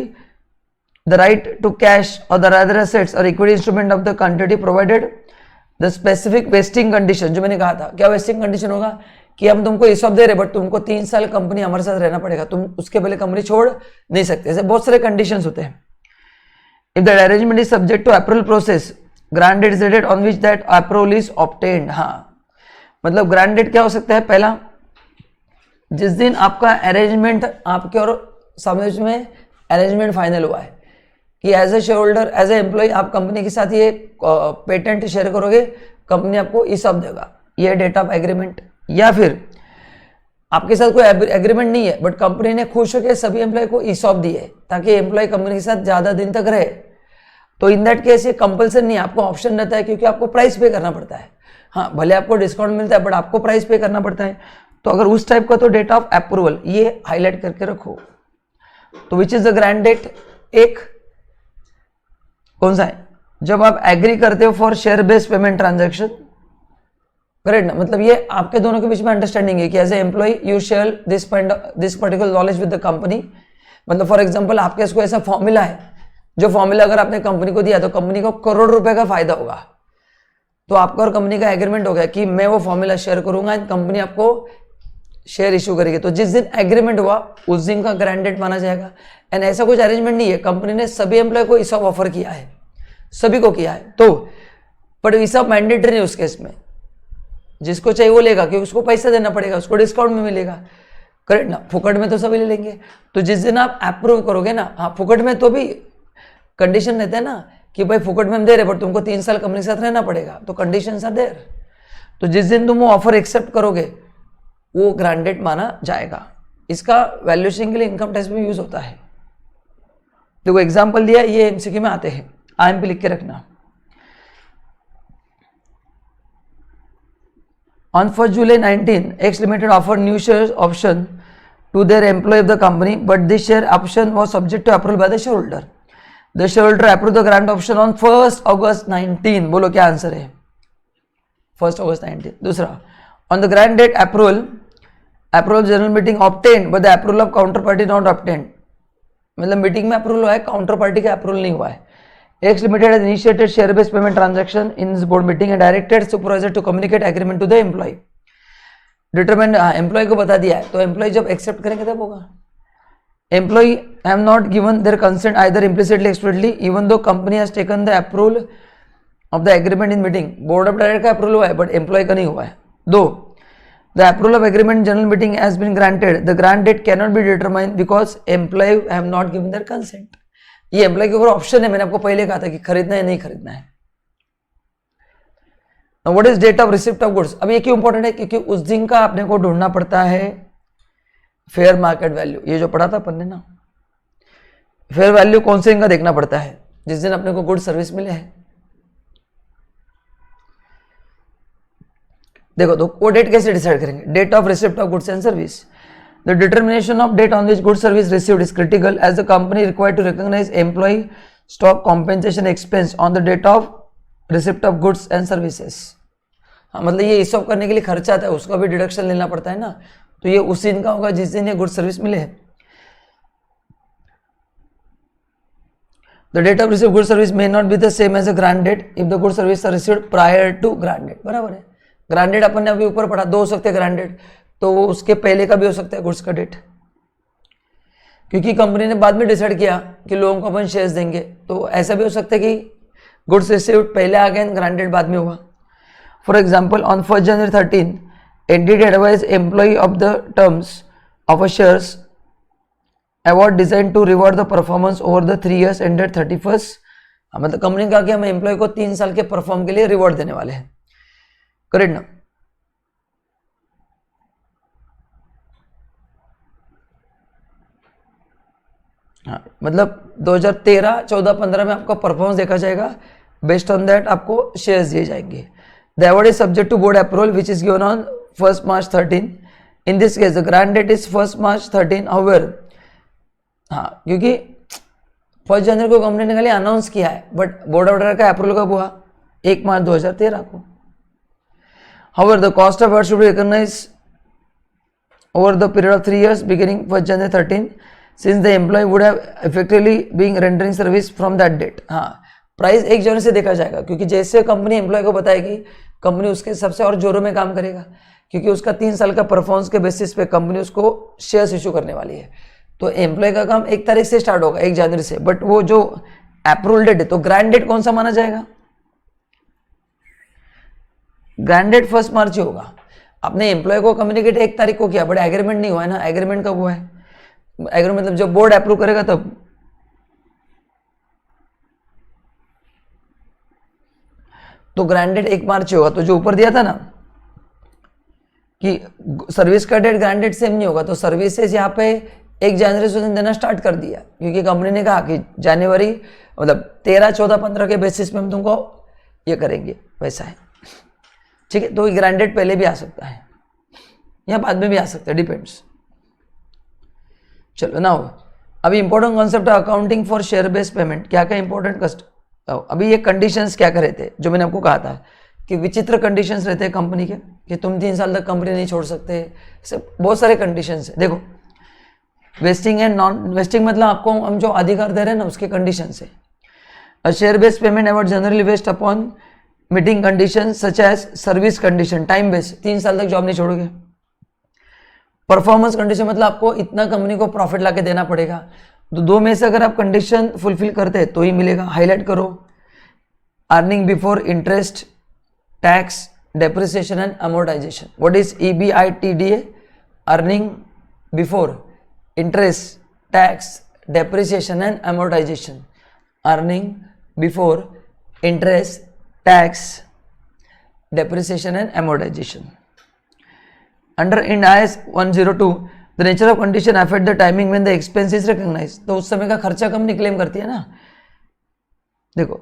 A: the right to cash or the other assets or equity instrument of the entity provided the specific vesting condition। जो मैंने कहा था, क्या वेस्टिंग कंडीशन होगा कि हम तुमको ईसॉप दे रहे बट तुमको 3 साल कंपनी हमारे साथ रहना पड़ेगा, तुम उसके पहले कंपनी छोड़ नहीं सकते, ऐसे बहुत सारे कंडीशंस होते हैं। If that arrangement is subject to approval process, grant date is the date on which that approval is obtained। हाँ, मतलब ग्रांट डेट क्या हो सकता है? पहला, जिस दिन आपका अरेंजमेंट, आपके और समझ में अरेंजमेंट फाइनल हुआ है कि as a share holder, as a employ आप कंपनी के साथ ये पेटेंट शेयर करोगे, कंपनी आपको ईसॉप देगा, ये डेट ऑफ एग्रीमेंट। या फिर आपके साथ कोई एग्रीमेंट नहीं है बट कंपनी ने खुश होकर सभी एम्प्लॉय को ईसॉप दिए ताकि एम्प्लॉय कंपनी के साथ ज्यादा दिन तक रहे, तो इन दैट केस ये कंपल्सन नहीं है, आपको ऑप्शन रहता है, क्योंकि आपको प्राइस पे करना पड़ता है। हाँ, भले आपको डिस्काउंट मिलता है बट आपको प्राइस पे करना पड़ता है। तो अगर उस टाइप का, तो डेट ऑफ अप्रूवल ये हाईलाइट करके रखो। तो which is the grant date? एक कौन सा है? जब आप एग्री करते हो for share based payment transaction, correct ना? मतलब ये आपके दोनों के बीच में अंडरस्टैंडिंग है कि as a employ you share this particular knowledge with the company. मतलब फॉर एग्जांपल आपके इसको ऐसा फॉर्मूला है, जो फॉर्मूला अगर आपने कंपनी को दिया तो कंपनी को करोड़ रुपए का फायदा होगा, तो आपका और कंपनी का एग्रीमेंट हो गया कि मैं वो फॉर्मूला शेयर करूंगा, कंपनी आपको शेयर इशू करेगी। तो जिस दिन एग्रीमेंट हुआ उस दिन का ग्रांट डेट माना जाएगा। एंड ऐसा कुछ अरेंजमेंट नहीं है, कंपनी ने सभी एम्प्लॉय को ईसॉप ऑफर किया है, सभी को किया है, तो बट ईसॉप मैंडेटरी नहीं उस केस में, जिसको चाहिए वो लेगा, क्योंकि उसको पैसा देना पड़ेगा, उसको डिस्काउंट में मिलेगा, करेक्ट ना? फुकट में तो सभी ले लेंगे। तो जिस दिन आप अप्रूव करोगे ना, हाँ फुकट में तो भी कंडीशन रहता है ना कि भाई फुकट में हम दे रहे बट तुमको 3 साल कंपनी के साथ रहना पड़ेगा, तो कंडीशंस आर देयर। तो जिस दिन तुम वो ऑफर एक्सेप्ट करोगे वो ग्रांट डेट माना जाएगा। इसका वैल्यूएशन के लिए इनकम टैक्स में यूज होता है। देखो एग्जांपल दिया, ये एमसीक्यू में आते हैं, आईएम पे लिख के रखना। On 1st July 19, X Limited offered new shares option to their employee of the company, but this share option was subject to approval by the shareholder. The shareholder approved the grant option on 1st August 19. बोलो क्या आंसर है? 1st August 19. दूसरा, on the grant date approval general meeting obtained, but the approval of counterparty not obtained. मतलब मीटिंग में अप्रूवल हुआ है, काउंटर पार्टी का अप्रूवल नहीं हुआ है। X Limited has initiated share-based payment transaction in this board meeting and directed supervisor to communicate agreement to the employee. Determined, employee को बता दिया है, तो employee जब accept करेंगे तब होगा। Employee have not given their consent either implicitly or explicitly, even though company has taken the approval of the agreement in meeting. Board of director का approval हुआ है, but employee का नहीं हुआ है। 2. The approval of agreement in general meeting has been granted. The grant date cannot be determined because employee have not given their consent. ये एम्प्लॉय के ऊपर ऑप्शन है, मैंने आपको पहले कहा था कि खरीदना है नहीं खरीदना है। What is date of receipt of goods? अब ये क्यों इंपॉर्टेंट है? क्योंकि उस दिन का आपने को ढूंढना पड़ता है फेयर मार्केट वैल्यू। ये जो पढ़ा था अपन ने ना, फेयर वैल्यू कौन से दिन का देखना पड़ता है? जिस दिन अपने को गुड सर्विस मिले है। देखो तो वो डेट कैसे डिसाइड करेंगे? Date of receipt of goods and service. The determination of date on which good service received is critical as the company required to recognize employee stock compensation expense on the date of receipt of goods and services. हाँ, मतलब ये ईसॉप करने के लिए खर्चा आता है, उसका भी डिडक्शन लेना पड़ता है ना, तो ये उस दिन का होगा जिस दिन ये गुड सर्विस मिले है। The date of receive good service may not be the same as a grant date if the good service are received prior to grant date. बराबर है, ग्रांड डेट अपन ने अभी ऊपर पढ़ा, दो हो सकते हैं ग्रांड डेट, तो वो उसके पहले का भी हो सकता है गुड्स का डेट, क्योंकि कंपनी ने बाद में डिसाइड किया कि लोगों को अपन शेयर्स देंगे, तो ऐसा भी हो सकता है कि गुड्स रिसीव्ड पहले आ गए, ग्रांड डेट बाद में हुआ। For example on 1 January 13 entity advise employee of the terms of a shares award design to reward the performance over the 3 years ended 31st। मतलब कंपनी ने कहा कि हम एम्प्लॉय को 3 साल के परफॉर्म के लिए रिवॉर्ड देने वाले हैं। करेक्ट ना? हाँ, मतलब 2013, 14, 15 में आपका परफॉर्मेंस देखा जाएगा, बेस्ड ऑन दैट आपको शेयर्स दिए जाएंगे। The award is subject to board approval which is given on 1 March 13। In this case the grant date is 1 March 13। However, हाँ, क्योंकि 1 January को कंपनी ने खाली अनाउंस किया है, बट बोर्ड ऑफ डायरेक्टर का अप्रूवल कब हुआ? 1 March 2013 को। However the cost of award should be recognised over the period of 3 years beginning 1 January 13 since the employee would have effectively been rendering service from that date। हाँ, प्राइस 1 जनवरी से देखा जाएगा, क्योंकि जैसे कंपनी एम्प्लॉय को बताएगी, कंपनी उसके सबसे और जोरों में काम करेगा, क्योंकि उसका 3 साल का परफॉर्मेंस के बेसिस पे कंपनी उसको शेयर्स इशू करने वाली है। तो एम्प्लॉय का काम 1 तारीख से स्टार्ट होगा, 1 जनवरी से, बट वो जो अप्रूवल डेट है, तो ग्रांड डेट कौन सा माना जाएगा? ग्रांड डेट 1 मार्च ही होगा। आपने एम्प्लॉय को कम्युनिकेट 1 तारीख को किया, बट एग्रीमेंट नहीं हुआ है ना। एग्रीमेंट कब हुआ है? एग्रीमेंट मतलब जब बोर्ड अप्रूव करेगा तब। तो ग्रांड डेट 1 मार्च होगा। तो जो ऊपर दिया था ना कि सर्विस का डेट ग्रांड डेट सेम नहीं होगा, तो सर्विसेज यहाँ पे 1 जनवरी से देना स्टार्ट कर दिया, क्योंकि कंपनी ने कहा कि जनवरी मतलब 13, 14, 15 के बेसिस पे हम तुमको ये करेंगे, वैसा है। ठीक है, तो ग्रांड डेट पहले भी आ सकता है या बाद में भी आ सकता है, डिपेंड्स। चलो नाउ अभी important concept accounting for share based payment. क्या क्या इंपॉर्टेंट कस्ट अभी ये कंडीशंस क्या करे थे, जो मैंने आपको कहा था कि विचित्र कंडीशंस रहते हैं कंपनी के, कि तुम 3 साल तक कंपनी नहीं छोड़ सकते, ऐसे बहुत सारे कंडीशंस है। देखो, वेस्टिंग एंड नॉन वेस्टिंग मतलब आपको हम जो अधिकार दे रहे हैं ना, उसके कंडीशंस है। Share based payment award generally based upon meeting condition such as service condition, time based, 3 साल तक जॉब नहीं छोड़ोगे। परफॉर्मेंस कंडीशन मतलब आपको इतना कंपनी को प्रॉफिट लाके देना पड़ेगा। तो 2 में से अगर आप कंडीशन फुलफिल करते हैं तो ही मिलेगा। हाईलाइट करो, earning before interest, tax, depreciation and amortisation. What is EBITDA? Earning before interest, tax, depreciation and amortisation. Earning before interest, tax, depreciation and amortization. Under Ind AS 102, the nature of condition affect the timing when the expense is recognized। तो उस समय का खर्चा कंपनी क्लेम करती है ना। देखो,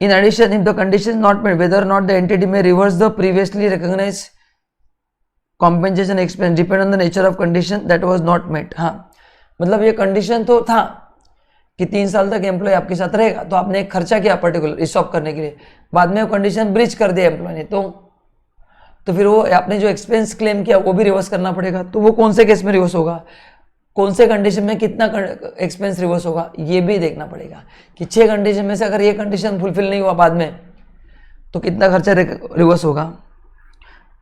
A: in addition if the condition is not met, whether or not the entity may reverse the previously recognized compensation expense depend on the nature of condition that was not met। हाँ, मतलब ये कंडीशन तो था कि 3 साल तक एम्प्लॉय आपके साथ रहेगा, तो आपने एक खर्चा किया पर्टिकुलर रिसॉल्व करने के लिए, बाद में वो कंडीशन ब्रीच कर दिया एम्प्लॉय ने, तो फिर वो आपने जो एक्सपेंस क्लेम किया वो भी रिवर्स करना पड़ेगा। तो वो कौन से केस में रिवर्स होगा, कौन से कंडीशन में कितना एक्सपेंस रिवर्स होगा, ये भी देखना पड़ेगा कि 6 कंडीशन में से अगर ये कंडीशन फुलफिल नहीं हुआ बाद में, तो कितना खर्चा रिवर्स होगा।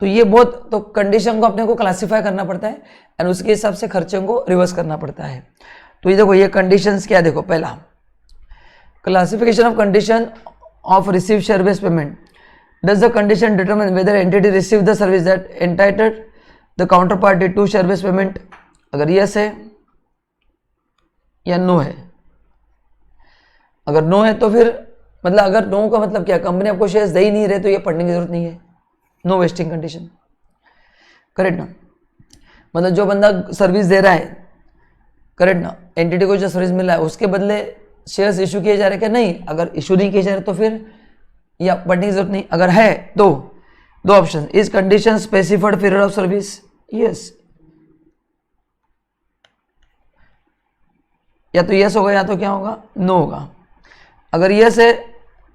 A: तो ये बहुत, तो कंडीशन को अपने को क्लासीफाई करना पड़ता है एंड उसके हिसाब से खर्चों को रिवर्स करना पड़ता है। तो ये देखो, ये कंडीशंस क्या, देखो पहला classification of condition of receive share based payment. Does the condition determine whether entity receive the service that entitled the counter party to share based payment. अगर यस है या नो है, अगर नो है तो फिर मतलब, अगर नो का मतलब क्या, कंपनी आपको शेयर्स दे ही नहीं रहे, तो ये पढ़ने की जरूरत नहीं है। नो वेस्टिंग कंडीशन, करेक्ट ना? मतलब जो बंदा सर्विस दे रहा है, करेक्ट ना, एंटिटी को जो सर्विस मिला है उसके बदले शेयर्स इशू किए जा रहे हैं क्या? नहीं। अगर इशू नहीं किए जा रहे तो फिर या पढ़ने की जरूरत नहीं। अगर है तो 2 option, is condition specified period of service, yes, या तो यस होगा या तो क्या होगा, नो होगा। अगर यस है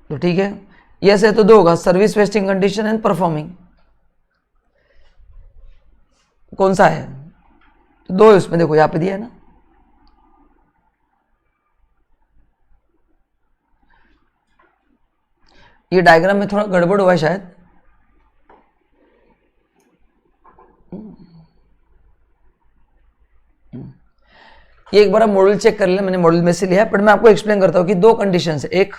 A: तो ठीक है, यस है तो 2 होगा, service wasting condition and performing. कौन सा है? तो 2 है उसमें, देखो यहाँ पे दिया है ना। ये डायग्राम में थोड़ा गड़बड़ हुआ है शायद। ये एक बार आप मॉडल चेक कर लें, मैंने मॉडल में से लिया है, पर मैं आपको एक्सप्लेन करता हूं कि दो कंडीशन है। एक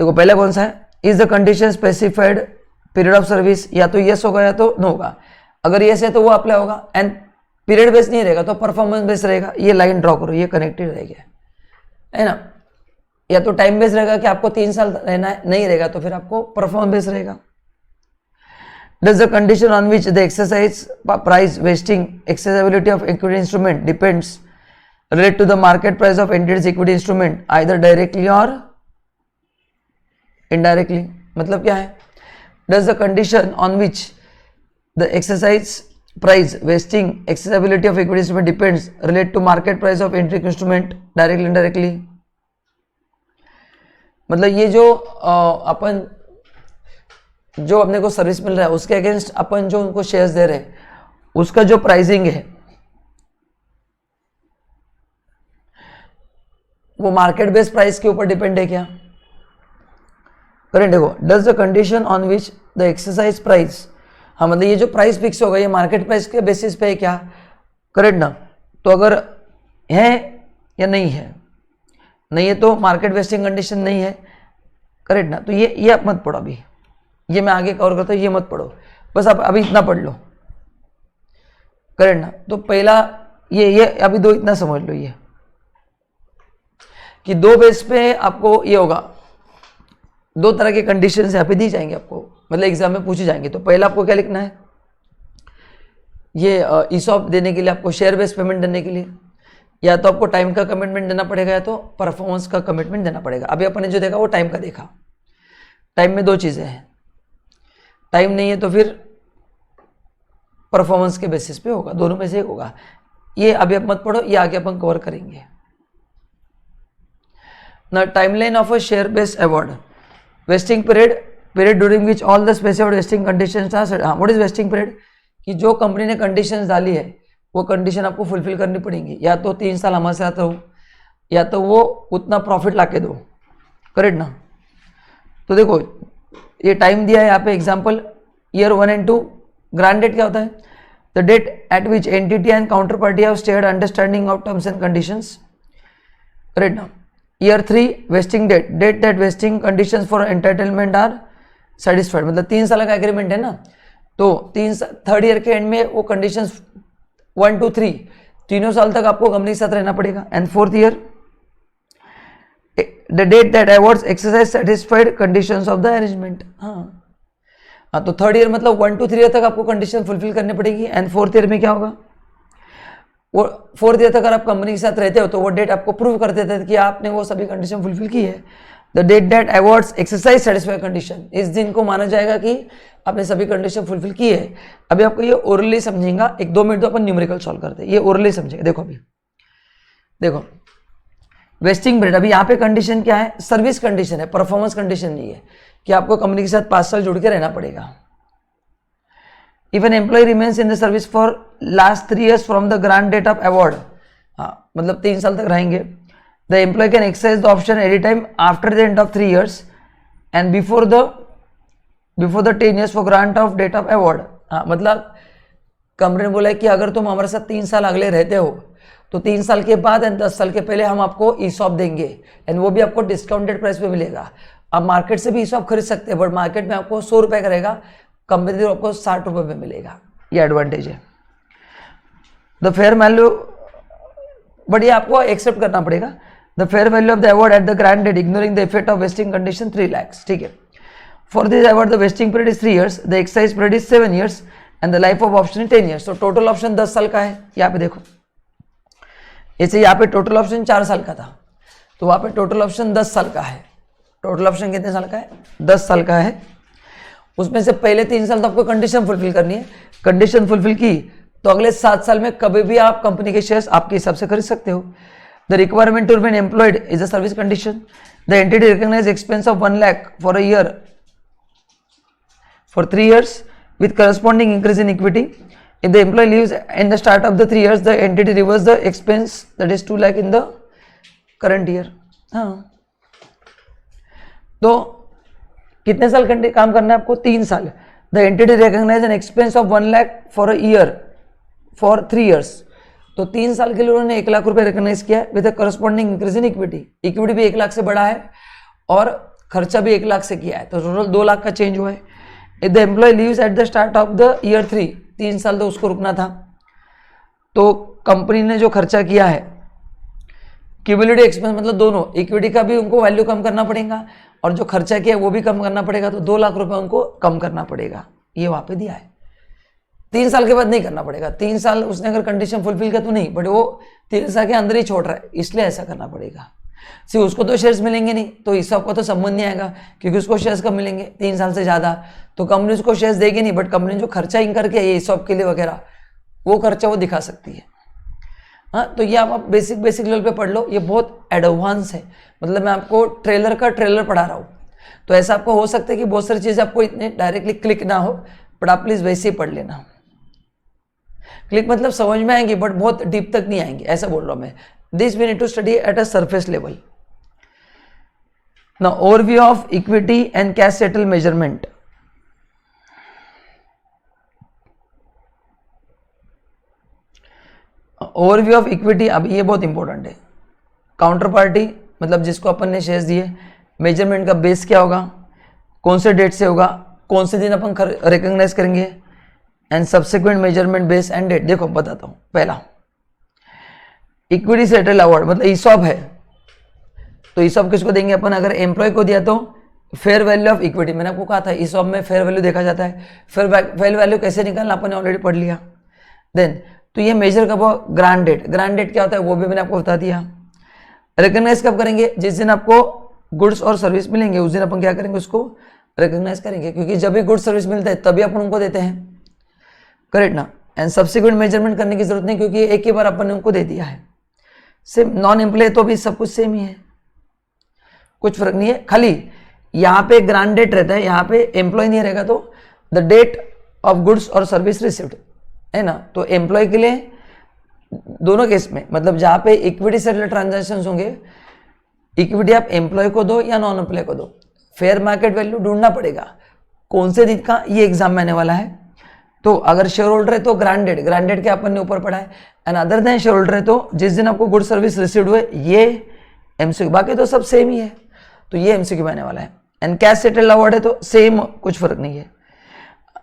A: देखो पहला कौन सा है, is the condition specified period of service, या तो यस होगा या तो नो होगा। अगर यस है तो वो अप्लाई होगा, एंड पीरियड बेस नहीं रहेगा तो परफॉर्मेंस बेस रहेगा। ये लाइन ड्रॉ करो, ये कनेक्टेड रहेगा, है ना। या तो टाइम बेस रहेगा कि आपको 3 साल रहना है, नहीं रहेगा तो फिर आपको परफॉर्मेंस बेस रहेगा। Does the condition on which the exercise price vesting accessibility of equity instrument depends relate to the market price of entity's equity instrument either directly or indirectly? मतलब क्या है, does the condition on which the exercise price vesting accessibility of equity instrument depends relate to market price of entity instrument directly indirectly? मतलब ये जो अपन जो अपने को सर्विस मिल रहा है उसके अगेंस्ट अपन जो उनको शेयर्स दे रहे हैं उसका जो प्राइसिंग है वो मार्केट बेस्ड प्राइस के ऊपर डिपेंड है क्या? करेक्ट। देखो, does the condition on which the exercise price, हाँ मतलब ये जो प्राइस फिक्स होगा ये मार्केट प्राइस के बेसिस पे है क्या? करेक्ट ना। तो अगर है या नहीं है, नहीं है तो मार्केट बेस्टिंग कंडीशन नहीं है, करेक्ट ना। तो ये आप मत पढ़ो अभी, ये मैं आगे कवर करता हूँ, ये मत पढ़ो, बस आप अभी इतना पढ़ लो, करेक्ट ना। तो पहला ये अभी दो इतना समझ लो, ये कि दो बेस पे आपको ये होगा, दो तरह के कंडीशन यहाँ पे दी जाएंगे आपको, मतलब एग्जाम में पूछे जाएंगे। तो पहला आपको क्या लिखना है, ये ईसॉप देने के लिए आपको शेयर बेस्ड पेमेंट देने के लिए या तो आपको टाइम का कमिटमेंट देना पड़ेगा या तो परफॉर्मेंस का कमिटमेंट देना पड़ेगा। अभी अपन ने जो देखा वो टाइम का देखा। टाइम में दो चीजें हैं, टाइम नहीं है तो फिर परफॉर्मेंस के बेसिस पे होगा, दोनों में से एक होगा। ये अभी आप मत पढ़ो, ये आगे अपन कवर करेंगे ना। Timeline of a share based award, vesting period during which all the specified vesting conditions are. हाँ, व्हाट इज वेस्टिंग पीरियड, कि जो कंपनी ने कंडीशंस डाली है वो कंडीशन आपको फुलफिल करनी पड़ेंगी, या तो 3 साल हमारे साथ रहो या तो वो उतना प्रॉफिट ला के दो, करेक्ट ना। तो देखो ये टाइम दिया है यहाँ पे, example year 1 and 2। Grant date क्या होता है, the date at which entity and counter party have shared understanding of terms and conditions, correct ना। Year 3 vesting date, date that vesting conditions for entitlement are satisfied, मतलब 3 साल का एग्रीमेंट है ना, तो 3rd ईयर के एंड में वो कंडीशंस 1 to 3 तीनों साल तक आपको कंपनी के साथ रहना पड़ेगा। And 4th year the date that awards exercise satisfied conditions of the arrangement. हाँ तो 3rd ईयर मतलब 1 to 3 ईयर तक आपको कंडीशन फुलफिल करनी पड़ेगी। एंड 4th ईयर में क्या होगा, वो 4th ईयर तक अगर आप कंपनी के साथ रहते हो तो वो डेट आपको प्रूव कर देते हैं कि आपने वो सभी कंडीशन फुलफिल की है। The date that awards exercise satisfied condition, इस दिन को माना जाएगा कि आपने सभी कंडीशन फुलफिल की है। अभी आपको ये ओरली समझेगा, 1-2 मिनट तो अपन न्यूमेरिकल सॉल्व करते हैं, ये ओरली समझेंगे। देखो अभी देखो वेस्टिंग पीरियड, अभी यहाँ पे कंडीशन क्या है, सर्विस कंडीशन है, परफॉर्मेंस कंडीशन नहीं है कि आपको कंपनी के साथ 5 साल जुड़ के रहना पड़ेगा। If an employ remains in the service for last 3 years from the grant date of award, हाँ मतलब 3 साल तक रहेंगे। The employ can exercise the option any time after the end of 3 years and before the 10 years for grant of date of award. हाँ मतलब कंपनी ने बोला है कि अगर तुम हमारे साथ 3 साल अगले रहते हो तो 3 साल के बाद एंड 10 साल के पहले हम आपको ईसॉप देंगे, एंड वो भी आपको डिस्काउंटेड प्राइस पे मिलेगा। आप मार्केट से भी ईसॉप खरीद सकते हैं, बट मार्केट में आपको 100 रुपये का रहेगा, कंपनी आपको 60 रुपये में मिलेगा, ये एडवांटेज है। द फेयर वैल्यू, बट ये आपको एक्सेप्ट करना पड़ेगा। The fair value of the award at the grant date ignoring the effect of vesting condition 3 lakhs, ठीक है। For this award the vesting period is 3 years, the exercise period is 7 years and the life of option is 10 years। तो टोटल ऑप्शन 10 साल का है। यहाँ पे देखो, ऐसे यहाँ पे टोटल ऑप्शन 4 साल का था, तो वहाँ पे टोटल ऑप्शन 10 साल का है। टोटल ऑप्शन कितने साल का है, 10 साल का है। उसमें से पहले 3 साल तो आपको कंडीशन फुलफिल करनी है, कंडीशन फुलफिल की तो अगले 7 साल में कभी भी आप कंपनी के शेयर्स आपके हिसाब से खरीद सकते हो। The requirement to remain employed is a service condition. The entity recognise expense of 1 lakh for a year for 3 years with corresponding increase in equity. If the employee leaves in the start of the 3 years, the entity reverse the expense, that is 2 lakh in the current year. हाँ, तो कितने साल काम करना है आपको? 3 साल। The entity recognise an expense of 1 lakh for a year for 3 years. तो 3 साल के लिए उन्होंने 1 लाख रुपए रिकॉग्नाइज किया with corresponding increase in equity. Equity भी 1 लाख से बढ़ा है और खर्चा भी 1 लाख से किया है, तो टोटल 2 लाख का चेंज हुआ है। If the employ leaves at the start of the year 3, 3 साल तो उसको रुकना था, तो कंपनी ने जो खर्चा किया है, क्यूमुलेटिव एक्सपेंस मतलब दोनों, इक्विटी का भी उनको वैल्यू कम करना पड़ेगा और जो खर्चा किया वो भी कम करना पड़ेगा, तो 2 लाख रुपए उनको कम करना पड़ेगा। ये वहां पे दिया है। 3 साल के बाद नहीं करना पड़ेगा। 3 साल उसने अगर कंडीशन फुलफिल किया तो नहीं, बट वो 3 साल के अंदर ही छोड़ रहा है, इसलिए ऐसा करना पड़ेगा। उसको तो शेयर्स मिलेंगे नहीं, तो इस सबका तो संबंध नहीं आएगा, क्योंकि उसको शेयर्स कब मिलेंगे? 3 साल से ज्यादा, तो कंपनी उसको शेयर्स देगी नहीं, बट कंपनी जो खर्चा इंकर किया ये सब के लिए वगैरह, वो खर्चा वो दिखा सकती है। हाँ, तो ये आप बेसिक लेवल पे पढ़ लो, ये बहुत एडवांस है, मतलब मैं आपको ट्रेलर का ट्रेलर पढ़ा रहा हूँ। तो ऐसा आपको हो सकता है कि बहुत सारी चीजें आपको इतने डायरेक्टली क्लिक ना हो, बट आप प्लीज वैसे ही पढ़ लेना। क्लिक मतलब समझ में आएंगी, बट बहुत डीप तक नहीं आएंगे, ऐसा बोल रहा हूं मैं। This we need to study at a surface level. Now overview of equity and cash settle measurement. Overview of equity, अब ये बहुत इंपॉर्टेंट है। काउंटर पार्टी मतलब जिसको अपन ने शेयर्स दिए, मेजरमेंट का बेस क्या होगा, कौन से डेट से होगा, कौन से दिन अपन रिकॉग्नाइज करेंगे, and subsequent measurement base and date. देखो बताता हूं। पहला, इक्विटी सेटल अवार्ड मतलब ईसॉप है, तो ईसॉप किसको देंगे अपन? अगर एम्प्लॉय को दिया तो फेयर वैल्यू ऑफ इक्विटी। मैंने आपको कहा था ईसॉप में फेयर वैल्यू देखा जाता है। फेयर वैल्यू कैसे निकालना अपन ने ऑलरेडी पढ़ लिया। देन तो ये मेजर कब हो? Grand date. ग्रांड डेट क्या होता है वो भी मैंने आपको बता दिया। रिकॉग्नाइज कब करेंगे? जिस दिन आपको गुड्स और सर्विस मिलेंगे उस दिन अपन क्या करेंगे? उसको रिकॉग्नाइज करेंगे, क्योंकि जब भी गुड्स सर्विस मिलता है तभी अपन उनको देते हैं, करेक्ट ना। एंड सब्सिक्वेंट मेजरमेंट करने की जरूरत नहीं, क्योंकि एक ही बार अपन ने उनको दे दिया है। सेम नॉन एम्प्लॉय तो भी सब कुछ सेम ही है, कुछ फर्क नहीं है। खाली यहाँ पे ग्रांड डेट रहता है, यहाँ पे एम्प्लॉय नहीं रहेगा, तो द डेट ऑफ गुड्स और सर्विस रिसिव्ड है ना। तो एम्प्लॉय के लिए दोनों केस में, मतलब जहां पे इक्विटी सेटल ट्रांजैक्शंस होंगे, इक्विटी आप एम्प्लॉय को दो या नॉन एम्प्लॉय को दो, फेयर मार्केट वैल्यू ढूंढना पड़ेगा कौन से दिन का। ये एग्जाम में आने वाला है। तो अगर शेयर होल्डर है तो ग्रांड डेट के अपन ने ऊपर पढ़ा है। And other than share holder है तो जिस दिन आपको गुड सर्विस रिसीव्ड हुए, ये एमसीक्यू, बाकी तो सब सेम ही है, तो ये एमसीक्यू में आने वाला है। एंड कैश सेटल अवार्ड है तो सेम, कुछ फर्क नहीं है।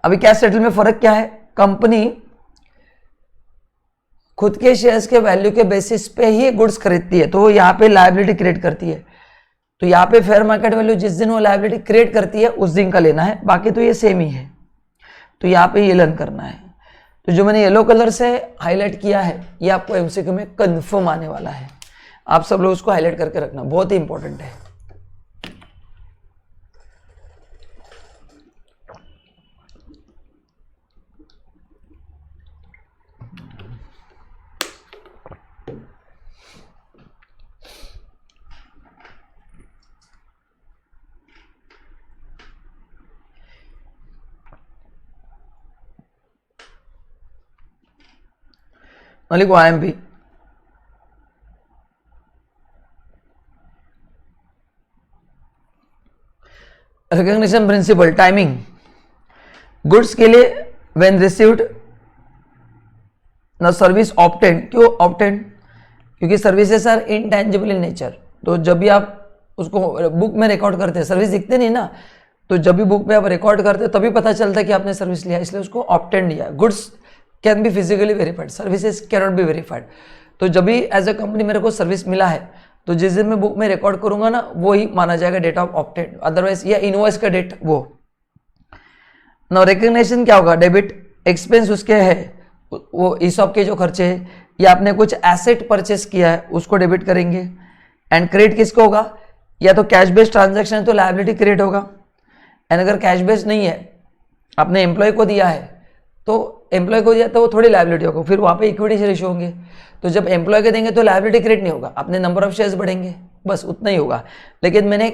A: अभी कैश सेटल में फर्क क्या है? कंपनी खुद के शेयर्स के वैल्यू के बेसिस पे ही गुड्स खरीदती है, तो यहाँ पे लायबिलिटी क्रिएट करती है। तो यहाँ पे फेयर मार्केट वैल्यू जिस दिन वो लायबिलिटी क्रिएट करती है उस दिन का लेना है, बाकी तो ये सेम ही है। तो यहाँ पे ये लर्न करना है। तो जो मैंने येलो कलर से हाईलाइट किया है ये आपको एमसीक्यू में कंफर्म आने वाला है। आप सब लोग उसको हाईलाइट करके रखना, बहुत ही इंपॉर्टेंट है। लिखो IMP। Recognition principle, timing. Goods के लिए when received and service obtain. क्यों ऑब्टेन? क्योंकि services are intangible in nature. तो जब भी आप उसको बुक में रिकॉर्ड करते हैं, सर्विस दिखते नहीं ना, तो जब भी बुक में आप रिकॉर्ड करते हैं तभी पता चलता है कि आपने सर्विस लिया, इसलिए उसको ऑब्टेन लिया। Goods can be physically verified, services can not be verified. तो जब भी एज अ कंपनी मेरे को सर्विस मिला है तो जिस दिन मैं बुक में रिकॉर्ड करूंगा ना वो ही माना जाएगा डेट ऑफ ऑब्टेन, अदरवाइज या इनवॉइस का डेट वो। नाउ रिकग्निशन क्या होगा? डेबिट एक्सपेंस उसके है, वो ईसॉप के जो खर्चे है, या आपने कुछ एसेट परचेस किया है उसको डेबिट करेंगे। एंड क्रेडिट किसको होगा? या तो कैश बेस्ड ट्रांजैक्शन है तो लायबिलिटी क्रिएट होगा, एंड अगर कैश बेस्ड नहीं है, आपने एम्प्लॉय को दिया है तो एम्प्लॉय को दिया तो वो थोड़ी लायबिलिटी होगा, फिर वहां पे इक्विटी से रेशियो होंगे। तो जब एम्प्लॉय के देंगे तो लायबिलिटी क्रिएट नहीं होगा, अपने नंबर ऑफ शेयर्स बढ़ेंगे, बस उतना ही होगा। लेकिन मैंने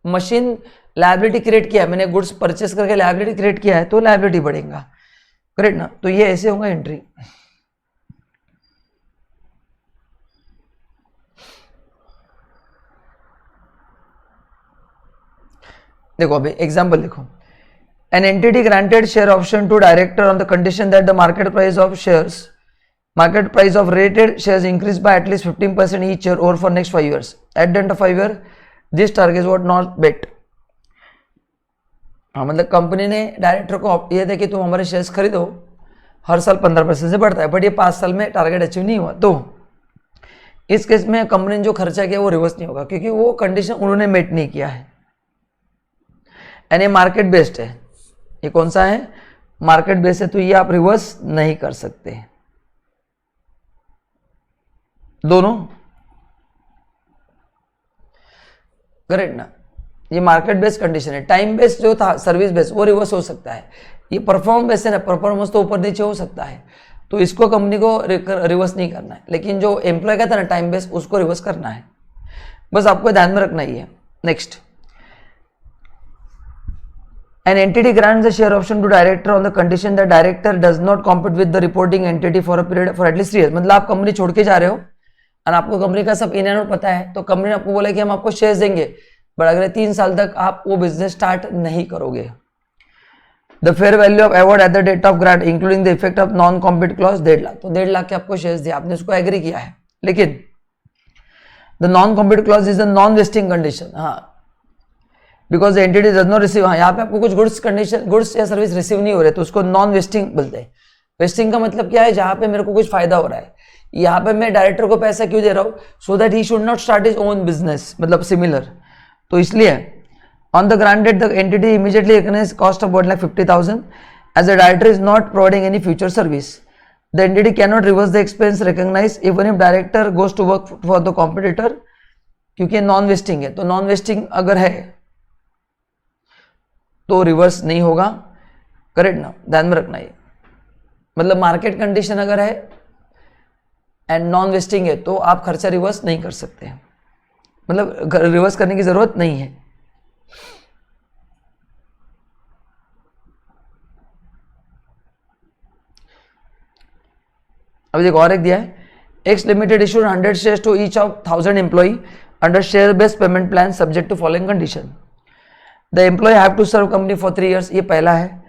A: मशीन लायबिलिटी क्रिएट किया है, मैंने गुड्स परचेस करके लायबिलिटी क्रिएट किया है तो लायबिलिटी बढ़ेगा, करेक्ट ना। तो ये ऐसे होगा एंट्री। देखो अभी एग्जाम्पल देखो, an entity granted share option to director on the condition that the market price of rated shares increase by at least 15% each year or for next 5 years. At the end of 5 years, this target was not met. हाँ, मतलब कंपनी ने डायरेक्टर को ये दे कि तुम हमारे शेयर्स खरीदो, हर साल 15% से बढ़ता है, बट ये 5 साल में टारगेट अचीव नहीं हुआ, तो इस केस में कंपनी ने जो खर्चा किया वो रिवर्स नहीं होगा, क्योंकि वो कंडीशन उन्होंने मेट नहीं किया है। एंड ये मार्केट बेस्ड है, ये कौन सा है, मार्केट बेस्ड है, तो ये आप रिवर्स नहीं कर सकते। दोनों करेक्ट ना, ये मार्केट बेस्ड कंडीशन है। टाइम बेस्ड जो था, सर्विस बेस्ड, वो रिवर्स हो सकता है। ये परफॉर्म बेस्ड है ना, परफॉर्मेंस तो ऊपर नीचे हो सकता है, तो इसको कंपनी को रिवर्स नहीं करना है। लेकिन जो एम्प्लॉय का था ना टाइम बेस्ड, उसको रिवर्स करना है, बस आपको ध्यान में रखना ही है। Next, an entity grants the share option to director on the condition that director does not compete with the reporting entity for a period for at least 3 years। मतलब आप कंपनी छोड़ के जा रहे हो और आपको कंपनी का सब इन एंड आउट पता है, तो कंपनी ने आपको बोला कि हम आपको शेयर्स देंगे, बट अगले 3 साल तक आप वो बिजनेस स्टार्ट नहीं करोगे। The fair value of award at the date of grant including the effect of non compete clause 1.5 lakh, तो 1.5 लाख के आपको शेयर्स दिया, आपने उसको एग्री किया है, लेकिन the non compete clause is the non vesting condition. हाँ, because the entity does not receive, हाँ यहाँ पे आपको कुछ गुड्स या सर्विस रिसीव नहीं हो रहे, तो उसको नॉन वेस्टिंग बोलते हैं। वेस्टिंग का मतलब क्या है, जहां पे मेरे को कुछ फायदा हो रहा है, यहाँ पे मैं डायरेक्टर को पैसा क्यों दे रहा हूँ, so that he should not start his own business, मतलब सिमिलर। तो इसलिए on the granted the entity immediately recognise cost of 1,50,000 as a director is not providing any future service, the entity can not reverse the expense recognise even if director goes to work for the competitor, क्योंकि नॉन वेस्टिंग है। तो नॉन वेस्टिंग अगर है तो रिवर्स नहीं होगा, करेक्ट ना, ध्यान में रखना है। मतलब मार्केट कंडीशन अगर है एंड नॉन वेस्टिंग है तो आप खर्चा रिवर्स नहीं कर सकते, मतलब रिवर्स करने की जरूरत नहीं है। अभी देखो और एक दिया है, X limited issued 100 shares to each of 1000 employee under share based payment plan subject to following condition. The employee have to serve company for 3 years, ये पहला है।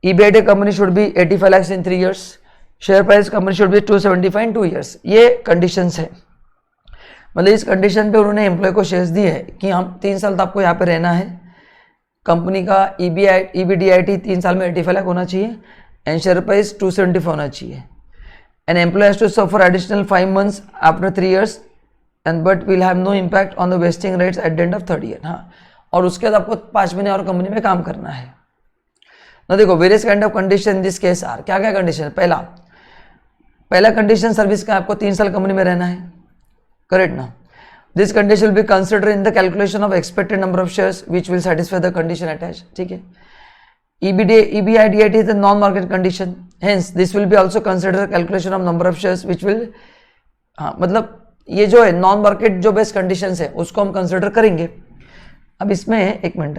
A: EBIT company should be 85 lakhs in 3 years, share price company should be 275 in 2 years, ये कंडीशंस है। मतलब इस कंडीशन पे उन्होंने एम्प्लॉय को शेयर्स दिए है कि हम 3 साल तक आपको यहाँ पे रहना है, कंपनी का EBITDA 3 साल में 85 लाख होना चाहिए एंड शेयर प्राइस 275 होना चाहिए, and employee has to serve for additional 5 months after 3 years and but will have no impact on the vesting rates at the end of 3rd year। हाँ, और उसके बाद आपको 5 महीने और कंपनी में काम करना है ना। देखो various kind of condition this case are, क्या क्या कंडीशन, पहला कंडीशन सर्विस का आपको 3 साल कंपनी में रहना है, करेक्ट ना। This condition will be consider in the calculation of expected number of shares which will satisfy the condition attach, ठीक है। EBIDIT is the non market condition, hence this will be also consider calculation of number of shares which will, हाँ मतलब ये जो है नॉन मार्केट जो बेस्ट कंडीशन है उसको हम कंसिडर करेंगे। अब इसमें एक मिनट,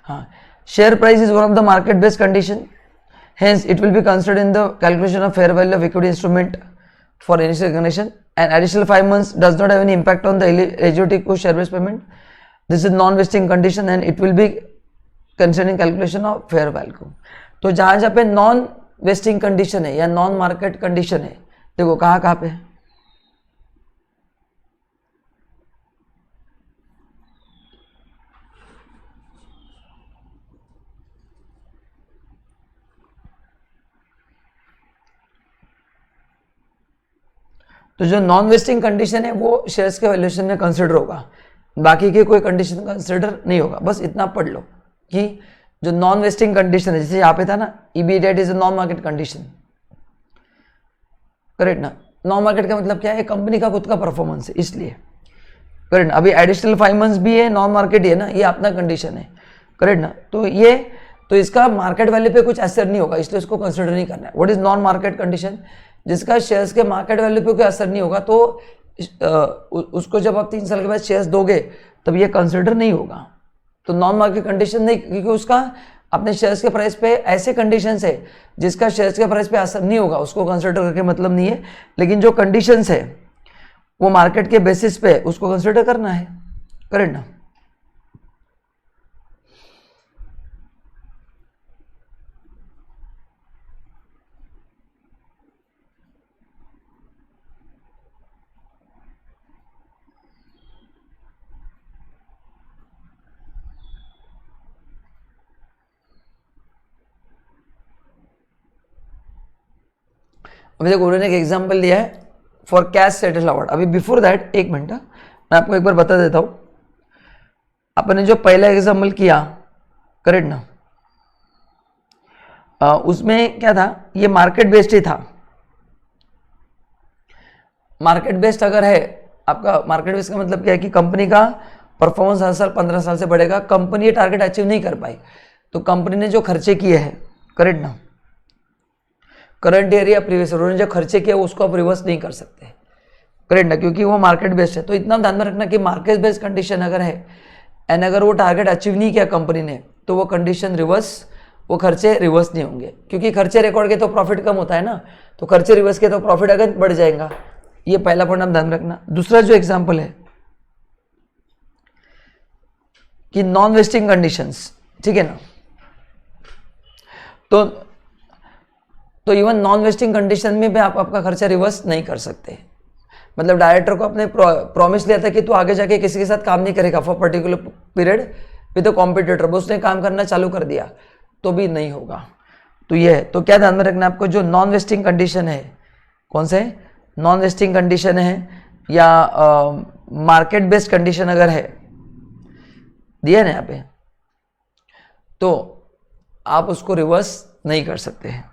A: हाँ, share price is one of the market based condition, hence it will be considered in the calculation of fair value of equity instrument for initial recognition and additional 5 months does not have any impact on the eligibility to share based payment, this is non vesting condition and it will be considering calculation of fair value. तो जहां जहां पे नॉन वेस्टिंग कंडीशन है या नॉन मार्केट कंडीशन है, देखो कहाँ पे है, तो जो नॉन वेस्टिंग कंडीशन है वो शेयर्स के वैल्यूएशन में कंसिडर होगा, बाकी के कोई कंडीशन कंसिडर नहीं होगा। बस इतना पढ़ लो कि जो नॉन वेस्टिंग कंडीशन है, जैसे यहाँ पे था ना, EBIDIT is a non market condition, correct ना। नॉन मार्केट का मतलब क्या है, कंपनी का खुद का परफॉर्मेंस है, इसलिए करेक्ट ना। अभी एडिशनल 5 months भी है, नॉन मार्केट ही है ना, ये अपना कंडीशन है, करेक्ट ना। तो इसका मार्केट वैल्यू पे कुछ असर नहीं होगा, इसलिए इसको कंसिडर नहीं करना है। What is non market condition, जिसका शेयर्स के मार्केट वैल्यू पे कोई असर नहीं होगा, तो उसको जब आप 3 साल के बाद शेयर्स दोगे तब ये कंसिडर नहीं होगा। तो नॉन मार्केट कंडीशन नहीं, क्योंकि उसका अपने शेयर्स के प्राइस पे ऐसे कंडीशंस है जिसका शेयर्स के प्राइस पे असर नहीं होगा, उसको कंसिडर करके मतलब नहीं है। लेकिन जो कंडीशंस है वो मार्केट के बेसिस पे उसको कंसिडर करना है, करेक्ट ना। अभी देखो उन्होंने एक एग्जांपल दिया है फॉर कैश सेटल अवार्ड। अभी बिफोर दैट एक मिनट मैं आपको एक बार बता देता हूं। आपने जो पहला एग्जांपल किया, करेक्ट ना, उसमें क्या था, ये मार्केट बेस्ड ही था। मार्केट बेस्ड अगर है आपका, मार्केट बेस्ड का मतलब क्या है कि कंपनी का परफॉर्मेंस हर साल 15 साल से बढ़ेगा, कंपनी ये टारगेट अचीव नहीं कर पाई तो कंपनी ने जो खर्चे किए हैं, करेक्ट ना, करंट ईयर या प्रीवियस ईयर उन्होंने जो खर्चे किए उसको आप रिवर्स नहीं कर सकते, करेक्ट ना, क्योंकि वो मार्केट बेस्ड है। तो इतना ध्यान में रखना कि मार्केट बेस्ड कंडीशन अगर है एंड अगर वो टारगेट अचीव नहीं किया कंपनी ने तो वो कंडीशन रिवर्स, वो खर्चे रिवर्स नहीं होंगे, क्योंकि खर्चे रिकॉर्ड के तो प्रॉफिट कम होता है ना, तो खर्चे रिवर्स के तो प्रॉफिट अगर बढ़ जाएगा। ये पहला पॉइंट आप ध्यान रखना। दूसरा जो एग्जाम्पल है कि नॉन वेस्टिंग कंडीशंस, ठीक है ना, तो इवन नॉन वेस्टिंग कंडीशन में भी आप आपका खर्चा रिवर्स नहीं कर सकते। मतलब डायरेक्टर को अपने प्रॉमिस लिया था कि तू आगे जाके किसी के साथ काम नहीं करेगा for particular period with the competitor, उसने काम करना चालू कर दिया तो भी नहीं होगा। तो ये है, तो क्या ध्यान में रखना आपको, जो नॉन वेस्टिंग कंडीशन है, कौन से नॉन वेस्टिंग कंडीशन है या मार्केट बेस्ड कंडीशन अगर है दिया ना यहाँ पे, तो आप उसको रिवर्स नहीं कर सकते हैं।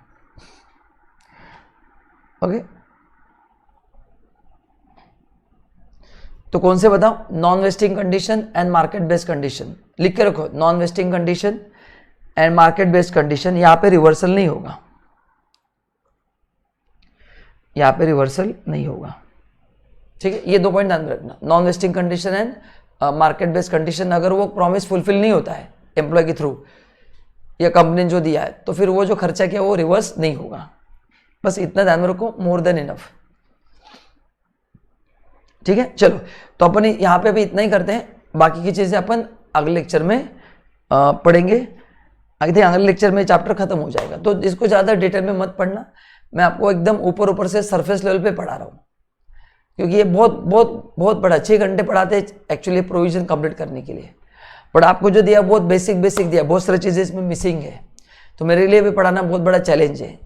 A: ओके, तो कौन से बताओ, non vesting condition and market based condition लिख के रखो। Non vesting condition and market based condition, यहां पे रिवर्सल नहीं होगा, यहां पे रिवर्सल नहीं होगा, ठीक है। ये 2 पॉइंट ध्यान रखना, non vesting condition and market based condition. अगर वो प्रॉमिस फुलफिल नहीं होता है एम्प्लॉय के थ्रू या कंपनी ने जो दिया है तो फिर वो जो खर्चा किया वो रिवर्स नहीं होगा। बस इतना ध्यान में रखो, मोर देन इनफ, ठीक है। चलो, तो अपन यहाँ पे भी इतना ही करते हैं, बाकी की चीज़ें अपन अगले लेक्चर में पढ़ेंगे। अगले लेक्चर में चैप्टर खत्म हो जाएगा, तो इसको ज़्यादा डिटेल में मत पढ़ना, मैं आपको एकदम ऊपर ऊपर से सरफेस लेवल पे पढ़ा रहा हूँ, क्योंकि ये बहुत बहुत बहुत बड़ा 6 घंटे पढ़ाते हैं एक्चुअली प्रोविजन कंप्लीट करने के लिए, बट आपको जो दिया बहुत बेसिक दिया, बहुत सारी चीज़ें इसमें मिसिंग है, तो मेरे लिए भी पढ़ाना बहुत बड़ा चैलेंज है।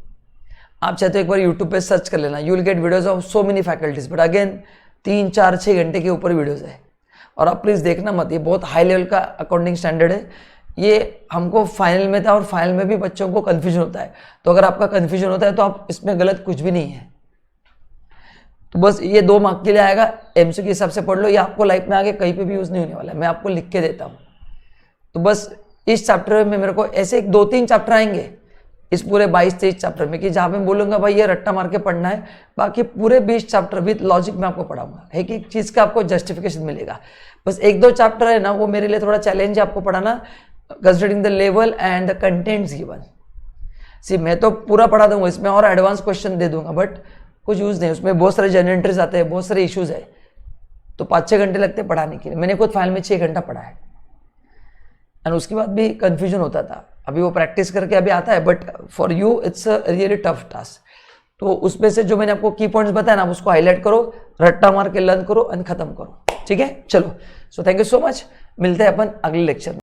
A: आप चाहे तो एक बार यूट्यूब पे सर्च कर लेना, you will get videos of so many faculties, but again 3, 4, 6 घंटे के ऊपर वीडियोज है, और आप प्लीज़ देखना मत, ये बहुत हाई लेवल का अकाउंटिंग स्टैंडर्ड है। ये हमको फाइनल में था और फाइनल में भी बच्चों को कन्फ्यूजन होता है, तो अगर आपका कन्फ्यूजन होता है तो आप इसमें गलत कुछ भी नहीं है। तो बस ये 2 मार्क के लिए आएगा, एमसीक्यू के हिसाब से पढ़ लो, ये आपको लाइफ में आगे कहीं पे भी यूज़ नहीं होने वाला है, मैं आपको लिख के देता हूँ। तो बस इस चैप्टर में मेरे को ऐसे 2-3 चैप्टर आएंगे इस पूरे 22-23 चैप्टर में कि जहाँ पे बोलूँगा भाई ये रट्टा मार के पढ़ना है, बाकी पूरे 20 चैप्टर विद लॉजिक में आपको पढ़ाऊंगा, है कि चीज़ का आपको जस्टिफिकेशन मिलेगा। बस 1-2 चैप्टर है ना, वो मेरे लिए थोड़ा चैलेंज है आपको पढ़ाना, considering the level and the contents given. See मैं तो पूरा पढ़ा दूंगा इसमें और एडवांस क्वेश्चन दे दूंगा, बट कुछ यूज़ नहीं, उसमें बहुत सारे जनरेटर्स आते हैं, बहुत सारे इश्यूज है, तो 5-6 घंटे लगते हैं पढ़ाने के लिए। मैंने खुद फाइनल में 6 घंटा पढ़ा है, एंड उसके बाद भी कन्फ्यूजन होता था, अभी वो प्रैक्टिस करके अभी आता है, but for you it's a really tough task. तो उसमें से जो मैंने आपको की पॉइंट्स बताया ना, उसको हाईलाइट करो, रट्टा मार के लर्न करो एंड खत्म करो, ठीक है। चलो, so thank you so much, मिलते हैं अपन अगले लेक्चर में।